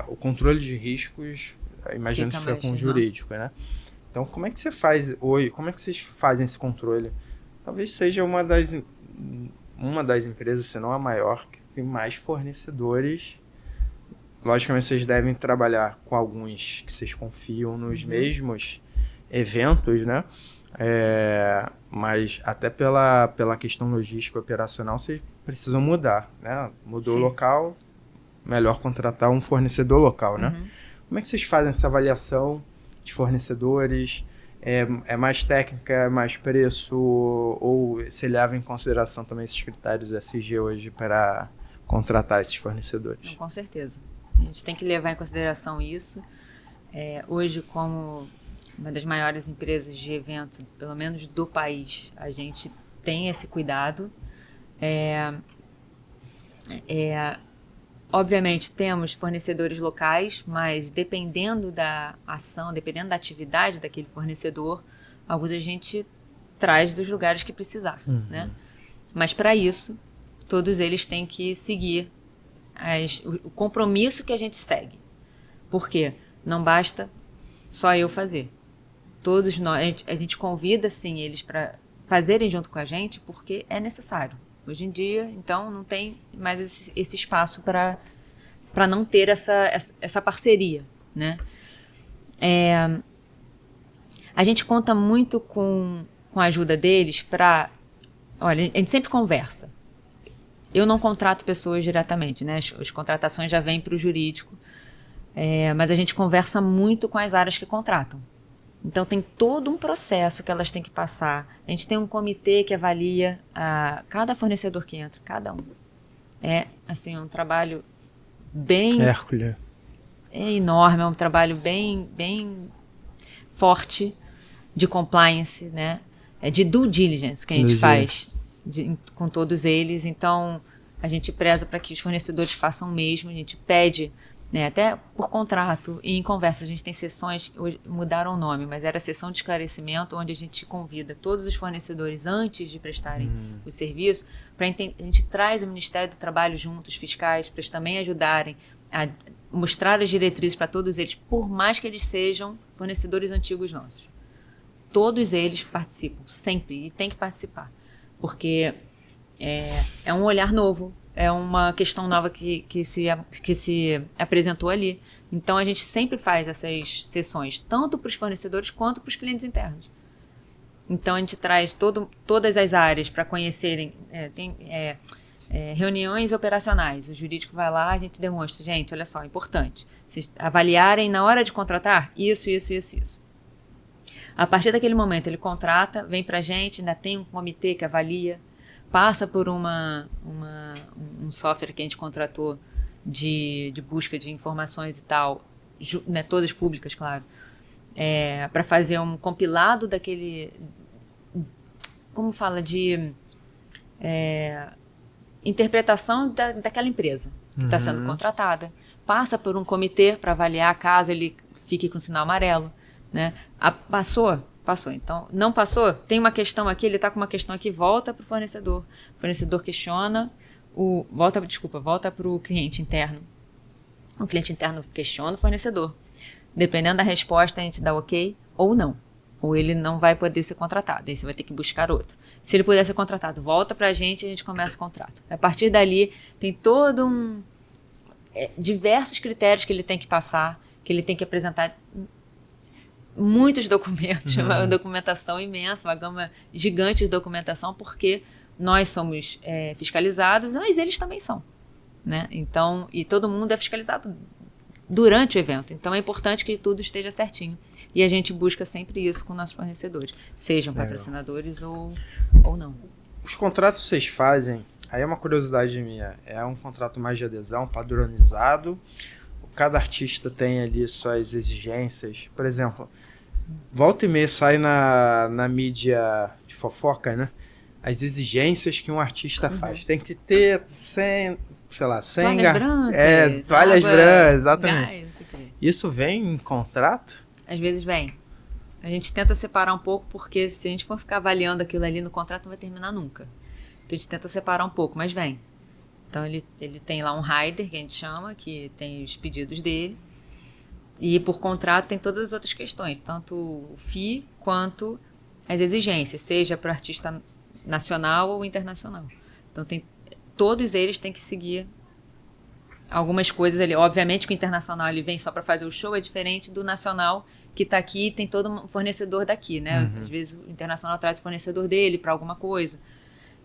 o controle de riscos, imagino que fica com o jurídico, né? Então, como é que você faz hoje? Como é que vocês fazem esse controle? Talvez seja uma das empresas, se não a maior, que tem mais fornecedores. Logicamente, vocês devem trabalhar com alguns que vocês confiam nos mesmos eventos, né? Mas até pela questão logística e operacional, vocês precisam mudar, né? Mudou o local, melhor contratar um fornecedor local, né? Como é que vocês fazem essa avaliação de fornecedores? É mais técnica, é mais preço? Ou você leva em consideração também esses critérios SG hoje para contratar esses fornecedores? Não, com certeza. A gente tem que levar em consideração isso. Hoje, como uma das maiores empresas de evento, pelo menos do país, a gente tem esse cuidado. Obviamente, temos fornecedores locais, mas dependendo da ação, dependendo da atividade daquele fornecedor, alguns a gente traz dos lugares que precisar, né? Mas para isso, todos eles têm que seguir o compromisso que a gente segue. Por quê? Não basta só eu fazer. Todos nós, a gente convida, sim, eles para fazerem junto com a gente, porque é necessário. Hoje em dia, então, não tem mais esse espaço para não ter essa parceria, né? A gente conta muito com a ajuda deles para... Olha, a gente sempre conversa. Eu não contrato pessoas diretamente, né? As contratações já vêm para o jurídico. Mas a gente conversa muito com as áreas que contratam. Então, tem todo um processo que elas têm que passar. A gente tem um comitê que avalia cada fornecedor que entra, cada um. É, assim, um trabalho bem... Hércules. É enorme, é um trabalho bem, bem forte de compliance, né? É de due diligence que a gente faz com todos eles. Então, a gente preza para que os fornecedores façam o mesmo. A gente pede, né, até por contrato e em conversa. A gente tem sessões, hoje mudaram o nome, mas era sessão de esclarecimento, onde a gente convida todos os fornecedores antes de prestarem o serviço. A gente traz o Ministério do Trabalho junto, os fiscais, para eles também ajudarem a mostrar as diretrizes para todos eles, por mais que eles sejam fornecedores antigos nossos. Todos eles participam, sempre, e tem que participar, porque é um olhar novo, é uma questão nova que se apresentou ali. Então, a gente sempre faz essas sessões, tanto para os fornecedores quanto para os clientes internos. Então, a gente traz todas as áreas para conhecerem, reuniões operacionais. O jurídico vai lá, a gente demonstra, gente, olha só, é importante. Vocês avaliarem na hora de contratar isso. A partir daquele momento, ele contrata, vem pra gente, ainda tem um comitê que avalia, passa por um software que a gente contratou de busca de informações e tal, né, todas públicas, claro, para fazer um compilado daquele... Como fala? De... interpretação daquela empresa que está sendo contratada. Passa por um comitê para avaliar caso ele fique com sinal amarelo, né? Passou. Então, não passou, tem uma questão aqui, ele está com uma questão aqui, volta para o fornecedor. O fornecedor questiona, volta para o cliente interno. O cliente interno questiona o fornecedor. Dependendo da resposta, a gente dá ok ou não. Ou ele não vai poder ser contratado, aí você vai ter que buscar outro. Se ele puder ser contratado, volta pra gente e a gente começa o contrato. A partir dali, tem todo diversos critérios que ele tem que passar, que ele tem que apresentar muitos documentos, uma documentação imensa, uma gama gigante de documentação, porque nós somos fiscalizados, mas eles também são, né? Então, e todo mundo é fiscalizado durante o evento. Então, é importante que tudo esteja certinho. E a gente busca sempre isso com nossos fornecedores, sejam patrocinadores ou não. Os contratos que vocês fazem, aí é uma curiosidade minha, é um contrato mais de adesão, padronizado? Cada artista tem ali suas exigências? Por exemplo, volta e meia sai na mídia de fofoca, né? As exigências que um artista faz. Tem que ter 100 toalhas brancas, toalhas brancas, exatamente. Gás, isso vem em contrato? Às vezes vem. A gente tenta separar um pouco, porque se a gente for ficar avaliando aquilo ali no contrato, não vai terminar nunca. Então a gente tenta separar um pouco, mas vem. Então ele tem lá um rider, que a gente chama, que tem os pedidos dele. E por contrato tem todas as outras questões, tanto o FII quanto as exigências, seja para o artista nacional ou internacional. Então todos eles têm que seguir algumas coisas ali. Obviamente que o internacional ele vem só para fazer o show, é diferente do nacional que está aqui, tem todo um fornecedor daqui, né? Às vezes o internacional traz o fornecedor dele para alguma coisa.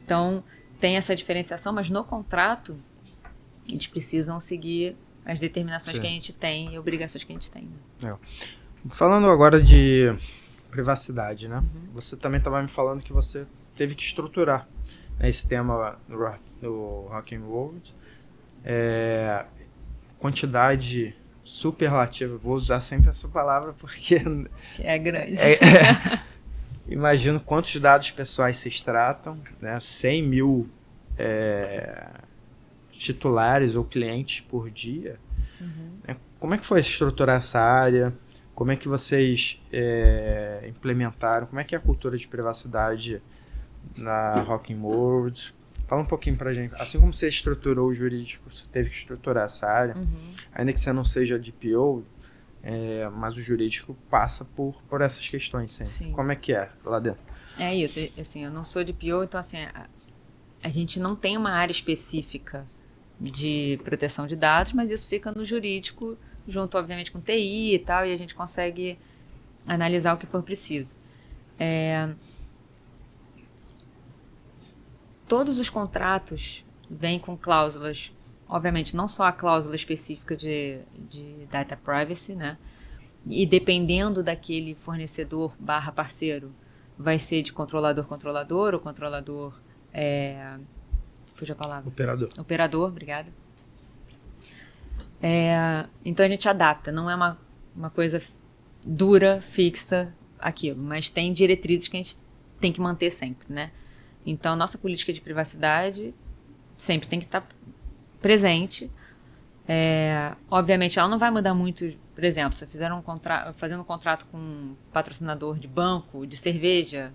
Então tem essa diferenciação, mas no contrato eles precisam seguir as determinações que a gente tem e obrigações que a gente tem. Né? Falando agora de privacidade, né? Você também estava me falando que você teve que estruturar, né, esse tema no Rock and World. Quantidade superlativa, vou usar sempre essa palavra porque... é grande. Imagino quantos dados pessoais vocês tratam, né? 100 mil titulares ou clientes por dia. Né? Como é que foi estruturar essa área? Como é que vocês implementaram? Como é que é a cultura de privacidade na Rock and World? Fala um pouquinho pra gente. Assim como você estruturou o jurídico, você teve que estruturar essa área, ainda que você não seja DPO, mas o jurídico passa por essas questões sempre. Sim. Como é que é lá dentro? É isso, assim, eu não sou DPO, então assim, a gente não tem uma área específica de proteção de dados, mas isso fica no jurídico, junto obviamente com TI e tal, e a gente consegue analisar o que for preciso. Todos os contratos vêm com cláusulas obviamente, não só a cláusula específica de data privacy, né? E dependendo daquele fornecedor / parceiro, vai ser de controlador ou controlador... fugiu a palavra. Operador, obrigada. Então a gente adapta, não é uma coisa dura, fixa, aquilo, mas tem diretrizes que a gente tem que manter sempre, né? Então, nossa política de privacidade sempre tem que estar presente. Obviamente, ela não vai mudar muito. Por exemplo, se fazendo um contrato com um patrocinador de banco, de cerveja,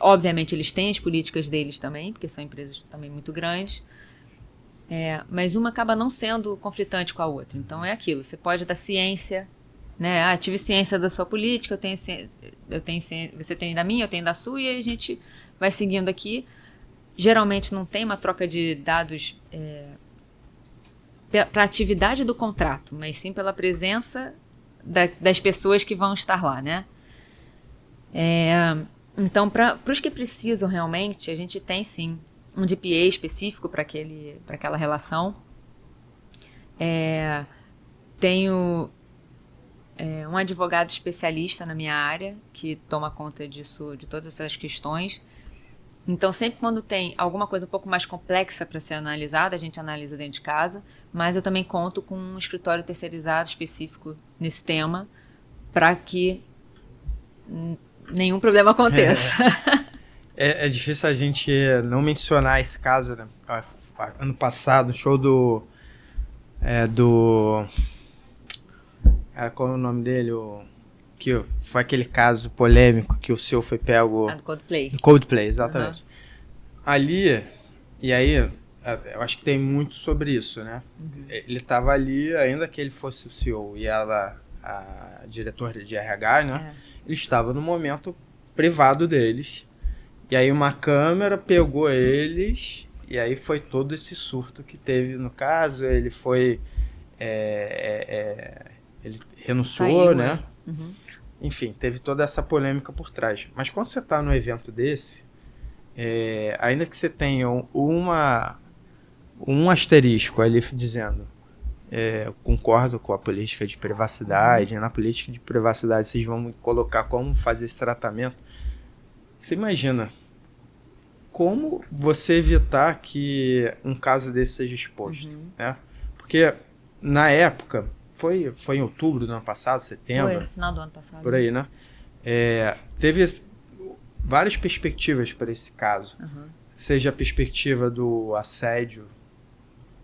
obviamente eles têm as políticas deles também, porque são empresas também muito grandes, mas uma acaba não sendo conflitante com a outra. Então, é aquilo, você pode dar ciência, né? Tive ciência da sua política, você tem da minha, eu tenho da sua, e a gente vai seguindo aqui. Geralmente não tem uma troca de dados para a atividade do contrato, mas sim pela presença das pessoas que vão estar lá, né? Então, para os que precisam realmente, a gente tem sim um DPA específico para aquela relação. Tenho um advogado especialista na minha área que toma conta disso, de todas essas questões. Então, sempre quando tem alguma coisa um pouco mais complexa para ser analisada, a gente analisa dentro de casa, mas eu também conto com um escritório terceirizado específico nesse tema para que nenhum problema aconteça. É difícil a gente não mencionar esse caso, né? Ano passado, show do... qual é o nome dele? Que foi aquele caso polêmico que o seu foi pego... do Coldplay. Do Coldplay, exatamente. Uhum. Ali, e aí, eu acho que tem muito sobre isso, né? Uhum. Ele estava ali, ainda que ele fosse o CEO e ela a diretora de RH, né? Ele estava no momento privado deles. E aí uma câmera pegou eles, e aí foi todo esse surto que teve no caso. Ele foi... ele renunciou, saiu, né? Uhum. Enfim, teve toda essa polêmica por trás. Mas quando você está num evento desse, ainda que você tenha um asterisco ali dizendo eu concordo com a política de privacidade, na política de privacidade vocês vão colocar como fazer esse tratamento. Você imagina como você evitar que um caso desse seja exposto, né? Porque na época, foi em outubro do ano passado, setembro? Foi, final do ano passado. Por aí, né? Teve várias perspectivas para esse caso. Uhum. Seja a perspectiva do assédio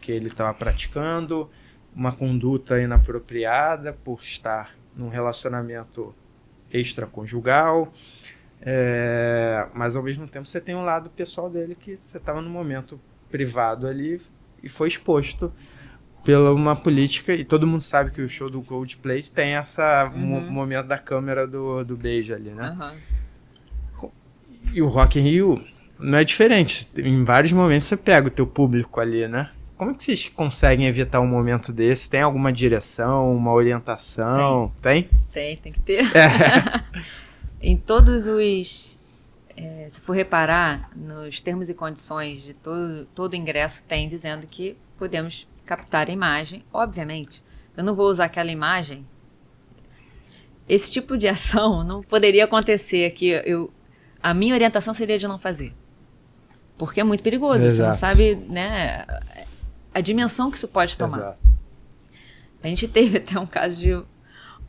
que ele estava praticando, uma conduta inapropriada por estar num relacionamento extraconjugal, mas ao mesmo tempo você tem um lado pessoal dele que você estava no momento privado ali e foi exposto pela uma política, e todo mundo sabe que o show do Coldplay tem essa momento da câmera do beijo ali, né? Uhum. E o Rock in Rio não é diferente. Em vários momentos você pega o teu público ali, né? Como é que vocês conseguem evitar um momento desse? Tem alguma direção, uma orientação? Tem que ter. Em todos os... se for reparar, nos termos e condições de todo ingresso tem dizendo que podemos captar a imagem. Obviamente, eu não vou usar aquela imagem. Esse tipo de ação não poderia acontecer aqui. A minha orientação seria de não fazer. Porque é muito perigoso. Exato. Você não sabe, né, a dimensão que isso pode tomar. Exato. A gente teve até um caso de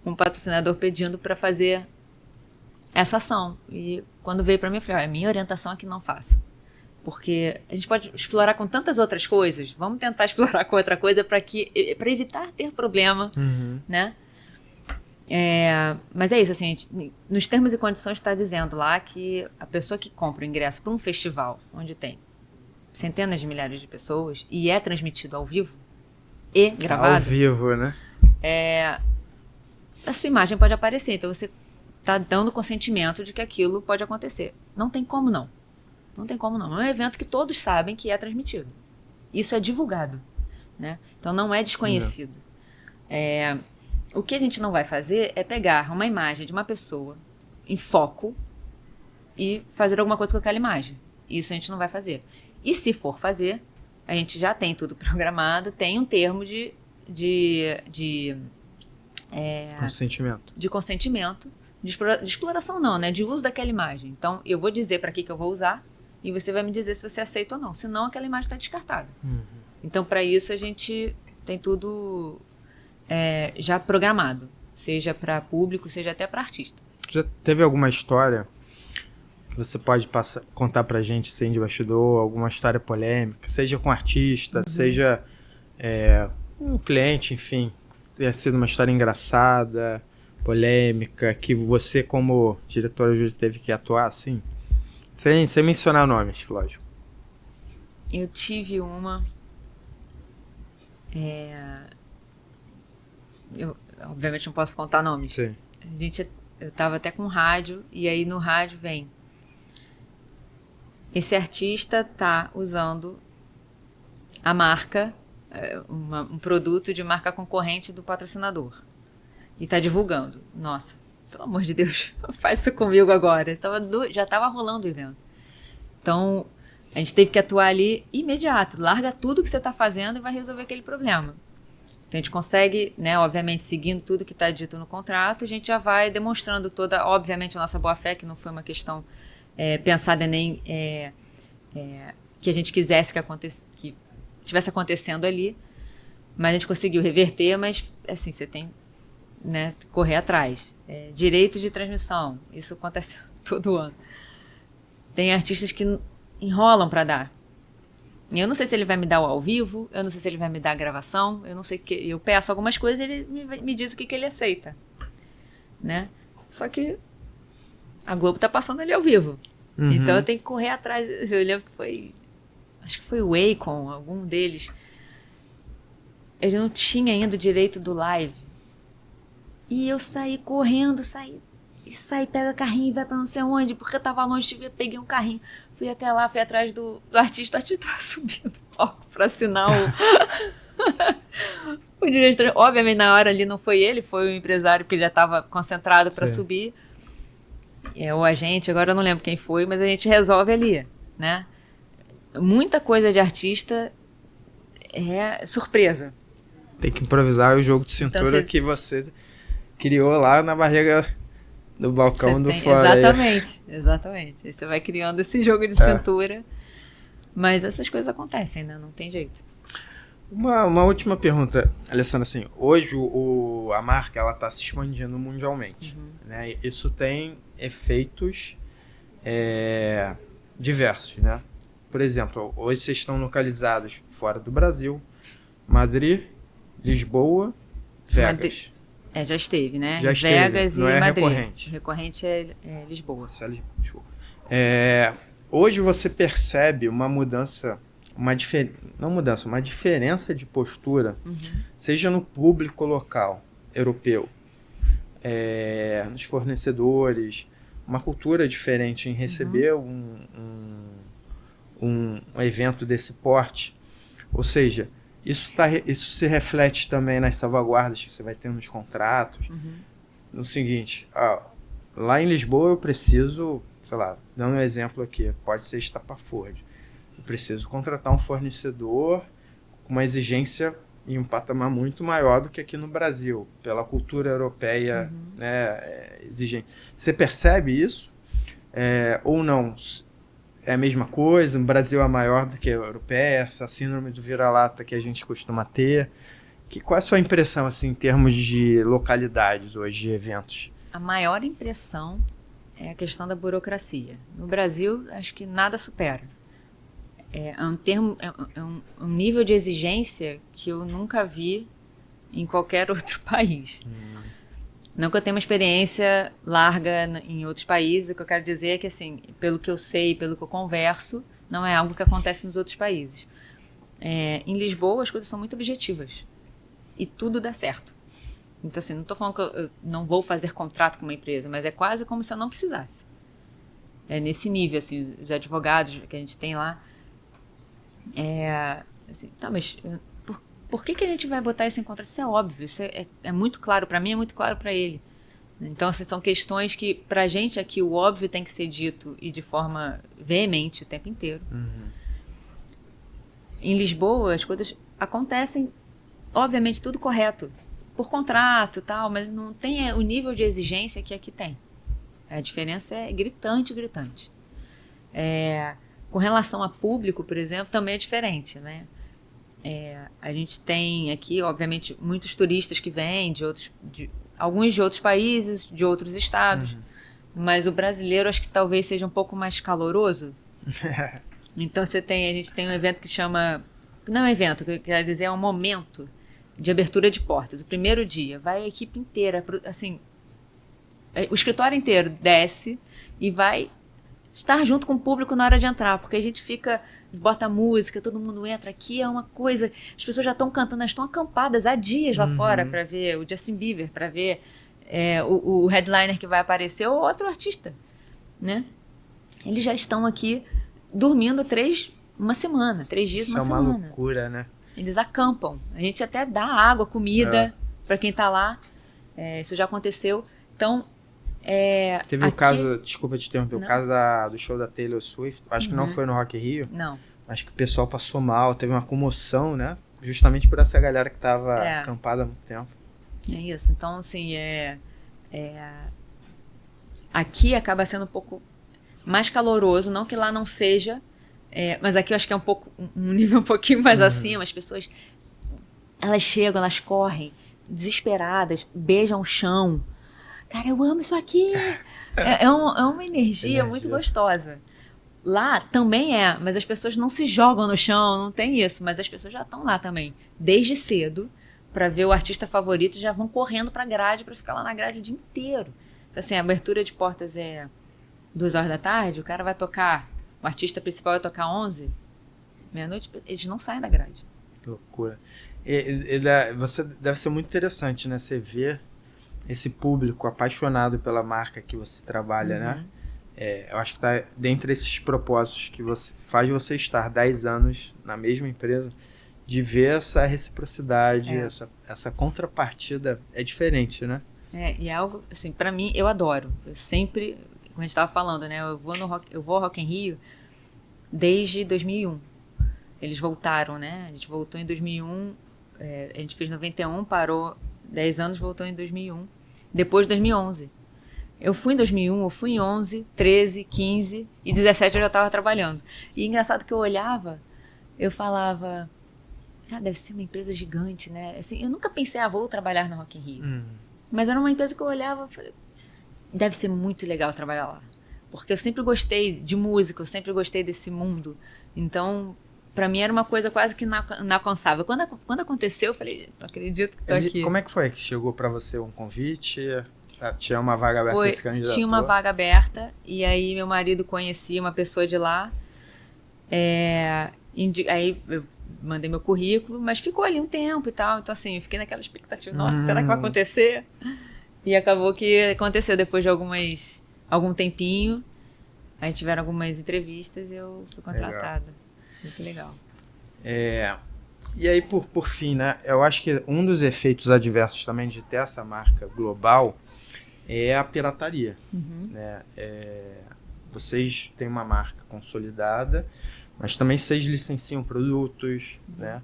um patrocinador pedindo para fazer essa ação. E quando veio para mim, eu falei, a minha orientação é que não faça. Porque a gente pode explorar com tantas outras coisas. Vamos tentar explorar com outra coisa para evitar ter problema, né? Mas é isso, assim, nos termos e condições está dizendo lá que a pessoa que compra o ingresso para um festival onde tem centenas de milhares de pessoas e é transmitido ao vivo e gravado... Ao vivo, né? A sua imagem pode aparecer, então você está dando consentimento de que aquilo pode acontecer. Não tem como não. Não tem como não. É um evento que todos sabem que é transmitido. Isso é divulgado, né? Então não é desconhecido. O que a gente não vai fazer é pegar uma imagem de uma pessoa em foco e fazer alguma coisa com aquela imagem. Isso a gente não vai fazer. E se for fazer, a gente já tem tudo programado, tem um termo de Consentimento. de consentimento, de exploração não, né? De uso daquela imagem. Então, eu vou dizer para que eu vou usar e você vai me dizer se você aceita ou não. Senão, aquela imagem está descartada. Então, para isso, a gente tem tudo já programado. Seja para público, seja até para artista. Já teve alguma história que você pode contar pra gente, assim, de bastidor, alguma história polêmica, seja com artista, seja um cliente, enfim, tenha sido uma história engraçada, polêmica, que você como diretora de teve que atuar, assim? Sem mencionar nomes, lógico. Eu tive uma... Eu, obviamente, não posso contar nomes. Sim. Eu estava até com rádio, e aí no rádio vem... Esse artista tá usando a marca, um produto de marca concorrente do patrocinador. E tá divulgando. Nossa, pelo amor de Deus, faz isso comigo agora. Já estava rolando o evento. Então, a gente teve que atuar ali imediato. Larga tudo que você está fazendo e vai resolver aquele problema. Então, a gente consegue, né, obviamente, seguindo tudo que está dito no contrato, a gente já vai demonstrando toda, obviamente, a nossa boa-fé, que não foi uma questão pensada nem que a gente quisesse que estivesse acontecendo ali, mas a gente conseguiu reverter, mas, assim, você tem, né, que correr atrás. Direito de transmissão, isso acontece todo ano. Tem artistas que enrolam para dar. Eu não sei se ele vai me dar o ao vivo, eu não sei se ele vai me dar a gravação, eu não sei que eu peço algumas coisas e ele me diz o que ele aceita, né? Só que a Globo tá passando ali ao vivo. Então eu tenho que correr atrás. Eu lembro que acho que foi o Akon, algum deles. Ele não tinha ainda o direito do live. E eu saí correndo, pega carrinho e vai pra não sei onde, porque eu tava longe, peguei um carrinho, fui até lá, fui atrás do artista, o artista tava subindo o palco pra assinar o diretor. Obviamente, na hora ali não foi ele, foi o empresário, porque ele já tava concentrado pra subir. O agente, agora eu não lembro quem foi, mas a gente resolve ali, né? Muita coisa de artista é surpresa. Tem que improvisar o jogo de cintura então, que você criou lá na barriga do balcão do fora. Exatamente. Aí você vai criando esse jogo de cintura. Mas essas coisas acontecem, né? Não tem jeito. Uma última pergunta, Alessandra, assim, hoje a marca ela está se expandindo mundialmente, né? Isso tem efeitos diversos, né? Por exemplo, hoje vocês estão localizados fora do Brasil, Madrid, Lisboa, Vegas. Já esteve, né? Já esteve. Vegas não e Madrid. Recorrente. Recorrente é Lisboa. Só Lisboa. Hoje você percebe uma mudança, uma diferença de postura, seja no público local, europeu, nos fornecedores, uma cultura diferente em receber um evento desse porte. Ou seja, isso se reflete também nas salvaguardas que você vai ter nos contratos. No seguinte, lá em Lisboa eu preciso, sei lá, dando um exemplo aqui, pode ser Estapafúrdio. Eu preciso contratar um fornecedor com uma exigência em um patamar muito maior do que aqui no Brasil, pela cultura europeia, né, exigente. Você percebe isso? Ou não? É a mesma coisa? O Brasil é maior do que a europeia? Essa síndrome do vira-lata que a gente costuma ter? Qual é a sua impressão assim, em termos de localidades hoje, de eventos? A maior impressão é a questão da burocracia. No Brasil, acho que nada supera. É um nível de exigência que eu nunca vi em qualquer outro país. Não que eu tenha uma experiência larga em outros países, o que eu quero dizer é que, assim, pelo que eu sei, pelo que eu converso, não é algo que acontece nos outros países. Em Lisboa, as coisas são muito objetivas. E tudo dá certo. Então, assim, não estou falando que eu não vou fazer contrato com uma empresa, mas é quase como se eu não precisasse. É nesse nível, assim, os advogados que a gente tem lá. Assim, tá, mas por que a gente vai botar isso em contrato? Isso é óbvio, isso é muito claro para mim, é muito claro para ele. Então, assim, são questões que, pra gente aqui, o óbvio tem que ser dito e de forma veemente o tempo inteiro. em Lisboa as coisas acontecem, obviamente, tudo correto, por contrato e tal, mas não tem o nível de exigência que aqui tem. A diferença é gritante, gritante. Com relação a público, por exemplo, também é diferente, né? A gente tem aqui, obviamente, muitos turistas que vêm alguns de outros países, de outros estados, mas o brasileiro acho que talvez seja um pouco mais caloroso. Então a gente tem um evento que chama, não é um evento, que eu quero dizer é um momento de abertura de portas. O primeiro dia vai a equipe inteira, assim, o escritório inteiro desce e vai estar junto com o público na hora de entrar, porque a gente bota música, todo mundo entra aqui, é uma coisa, as pessoas já estão cantando, elas estão acampadas há dias lá fora para ver o Justin Bieber, para ver o headliner que vai aparecer ou outro artista, né? Eles já estão aqui dormindo 3 dias, uma semana. Isso é uma loucura, né? Eles acampam, a gente até dá água, comida para quem tá lá, isso já aconteceu, então teve aqui, o caso, desculpa te interromper, o caso do show da Taylor Swift, acho que não foi no Rock in Rio. Não. Acho que o pessoal passou mal, teve uma comoção, né? Justamente por essa galera que tava acampada há muito tempo. É isso, então assim, aqui acaba sendo um pouco mais caloroso, não que lá não seja, mas aqui eu acho que é um nível um pouquinho mais acima, as pessoas, elas chegam, elas correm, desesperadas, beijam o chão. Cara, eu amo isso aqui. É uma energia muito gostosa. Lá também mas as pessoas não se jogam no chão, não tem isso, mas as pessoas já estão lá também, desde cedo, para ver o artista favorito, e já vão correndo para a grade, para ficar lá na grade o dia inteiro. Então, assim, a abertura de portas é 2h da tarde, o cara vai tocar, o artista principal vai tocar 11, meia-noite, eles não saem da grade. Que loucura. Você deve ser muito interessante, né? Você vê esse público apaixonado pela marca que você trabalha, né? Eu acho que tá dentre esses propósitos que faz você estar 10 anos na mesma empresa, de ver essa reciprocidade, essa contrapartida é diferente, né? E é algo, assim, pra mim, eu adoro. Eu sempre, como a gente estava falando, né? Eu vou ao Rock in Rio desde 2001. Eles voltaram, né? A gente voltou em 2001, a gente fez 91, parou 10 anos, voltou em 2001. Depois de 2011. Eu fui em 2001, eu fui em 11, 13, 15 e 17 eu já estava trabalhando. E engraçado que eu olhava, eu falava, cara, deve ser uma empresa gigante, né? Assim, eu nunca pensei, vou trabalhar no Rock in Rio. Mas era uma empresa que eu olhava e falei, deve ser muito legal trabalhar lá. Porque eu sempre gostei de música, eu sempre gostei desse mundo. Então, pra mim era uma coisa quase que inalcançável. Quando aconteceu, eu falei, não acredito que tô aqui. Como é que foi que chegou pra você um convite? Tinha uma vaga aberta, você se candidatou? Tinha uma vaga aberta, e aí meu marido conhecia uma pessoa de lá. Aí eu mandei meu currículo, mas ficou ali um tempo e tal. Então, assim, eu fiquei naquela expectativa, nossa, será que vai acontecer? E acabou que aconteceu depois de algum tempinho. Aí tiveram algumas entrevistas e eu fui contratada. Muito legal. E aí, por fim, né? Eu acho que um dos efeitos adversos também de ter essa marca global é a pirataria. Né? Vocês têm uma marca consolidada, mas também vocês licenciam produtos, né?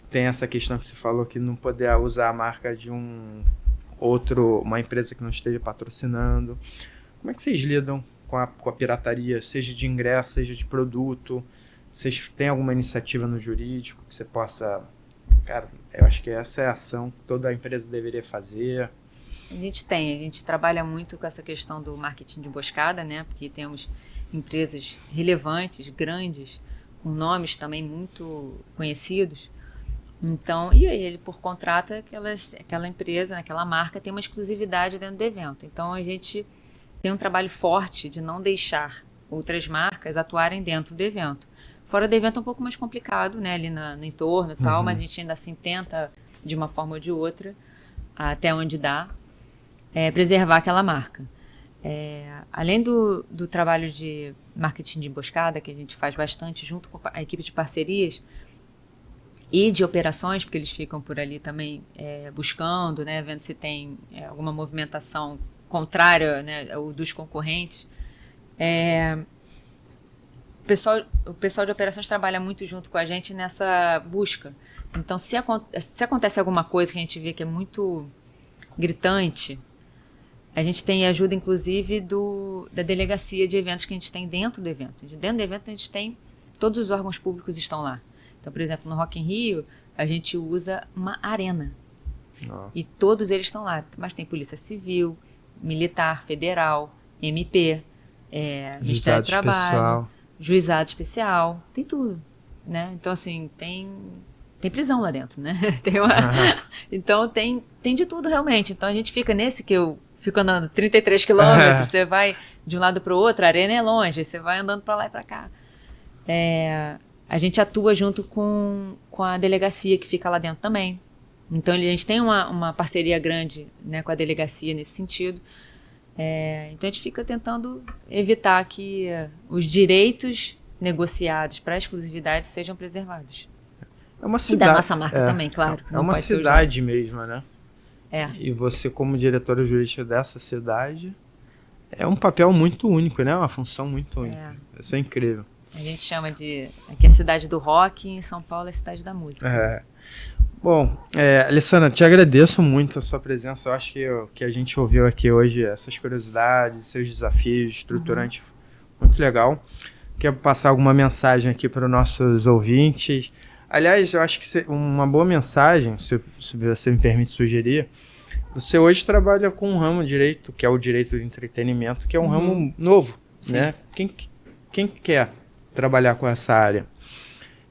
Tem essa questão que você falou que não poder usar a marca de uma empresa que não esteja patrocinando. Como é que vocês lidam com a pirataria, seja de ingresso, seja de produto? Vocês têm alguma iniciativa no jurídico que você possa... Cara, eu acho que essa é a ação que toda empresa deveria fazer. A gente trabalha muito com essa questão do marketing de emboscada, né? Porque temos empresas relevantes, grandes, com nomes também muito conhecidos. Então, e aí ele por contrato, aquela empresa, aquela marca tem uma exclusividade dentro do evento. Então a gente tem um trabalho forte de não deixar outras marcas atuarem dentro do evento. Fora do evento é um pouco mais complicado, né? Ali no entorno e tal, mas a gente ainda assim tenta, de uma forma ou de outra, até onde dá, preservar aquela marca. Além do trabalho de marketing de emboscada, que a gente faz bastante junto com a equipe de parcerias e de operações, porque eles ficam por ali também buscando, né, vendo se tem alguma movimentação contrária, né, ou dos concorrentes. o pessoal de operações trabalha muito junto com a gente nessa busca. Então, se acontece alguma coisa que a gente vê que é muito gritante, a gente tem ajuda, inclusive, da delegacia de eventos que a gente tem dentro do evento. Dentro do evento, a gente tem... Todos os órgãos públicos estão lá. Então, por exemplo, no Rock in Rio, a gente usa uma arena. E todos eles estão lá. Mas tem Polícia Civil, Militar, Federal, MP, Ministério do Trabalho, Juizado Especial, tem tudo, né? Então, assim, tem prisão lá dentro, né? Então, tem de tudo, realmente. Então, a gente fica nesse que eu fico andando 33 quilômetros, você vai de um lado para o outro, a arena é longe, você vai andando para lá e para cá. A gente atua junto com a delegacia que fica lá dentro também. Então, a gente tem uma parceria grande, né, com a delegacia nesse sentido. Então, a gente fica tentando evitar que os direitos negociados para a exclusividade sejam preservados. É uma cidade. E da nossa marca também, claro. É uma cidade mesmo, né? E você, como diretora jurídica dessa cidade, é um papel muito único, né? Uma função muito única. Isso é incrível. A gente chama de... Aqui é a cidade do rock, e em São Paulo é a cidade da música. Bom, Alessandra, te agradeço muito a sua presença. Eu acho que o que a gente ouviu aqui hoje, essas curiosidades, seus desafios estruturantes, muito legal. Quer passar alguma mensagem aqui para os nossos ouvintes? Aliás, eu acho que uma boa mensagem, se você me permite sugerir, você hoje trabalha com um ramo de direito, que é o direito do entretenimento, que é um ramo novo, né? Quem quer trabalhar com essa área?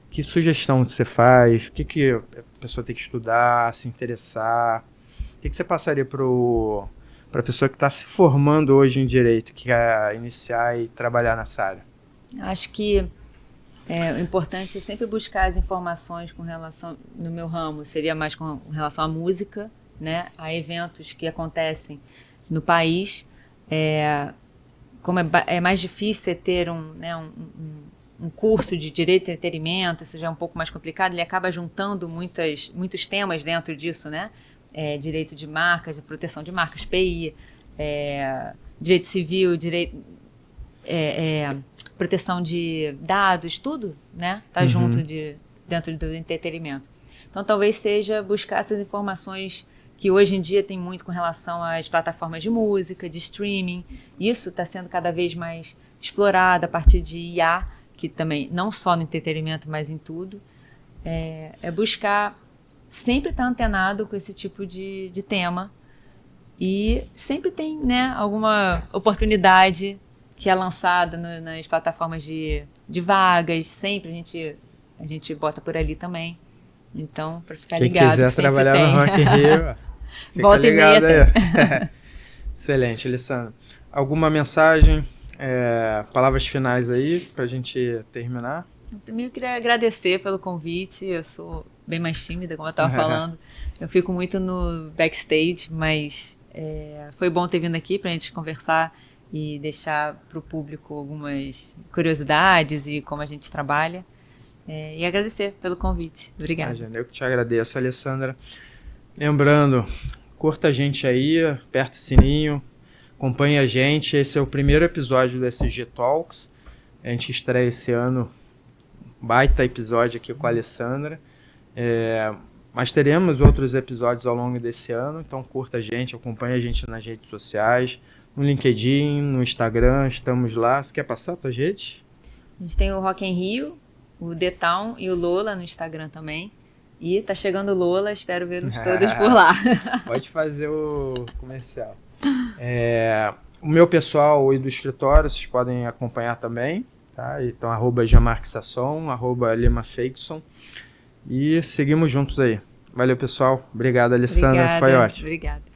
Que sugestão você faz? O que a pessoa tem que estudar, se interessar? O que você passaria para a pessoa que está se formando hoje em direito, que quer iniciar e trabalhar nessa área? Acho que o importante é sempre buscar as informações com relação, no meu ramo, seria mais com relação à música, né, a eventos que acontecem no país. Como é mais difícil ter um curso de direito e entretenimento, isso já é um pouco mais complicado, ele acaba juntando muitos temas dentro disso, né? Direito de marcas, de proteção de marcas, PI, direito civil, proteção de dados, tudo, né? Tá junto dentro do entretenimento. Então, talvez seja buscar essas informações que hoje em dia tem muito com relação às plataformas de música, de streaming. Isso está sendo cada vez mais explorado a partir de IA, que também, não só no entretenimento, mas em tudo. Buscar sempre estar antenado com esse tipo de tema. E sempre tem, né, alguma oportunidade que é lançada nas plataformas de vagas. Sempre a gente bota por ali também. Então, para ficar ligado. Quem quiser trabalhar no Rock in Rio, fica volta ligado aí. Excelente, Alessandra. Alguma mensagem, palavras finais aí para a gente terminar? Primeiro, eu queria agradecer pelo convite. Eu sou bem mais tímida, como eu estava falando. Eu fico muito no backstage, mas foi bom ter vindo aqui para a gente conversar e deixar para o público algumas curiosidades e como a gente trabalha. E agradecer pelo convite. Obrigada. Eu que te agradeço, Alessandra. Lembrando, curta a gente aí, aperta o sininho, acompanhe a gente. Esse é o primeiro episódio do SG Talks. A gente estreia esse ano, baita episódio aqui com a Alessandra. Mas teremos outros episódios ao longo desse ano, então curta a gente, acompanhe a gente nas redes sociais, no LinkedIn, no Instagram, estamos lá. Você quer passar as tuas redes? A gente tem o Rock in Rio, o The Town e o Lola no Instagram também. E tá chegando o Lola, espero vê-los todos por lá. Pode fazer o comercial. O meu pessoal e do escritório, vocês podem acompanhar também, tá? Então, @JeanMarcSasson, @LimaFeixson. E seguimos juntos aí. Valeu, pessoal. Obrigado, Alessandra. Foi ótimo. Obrigada.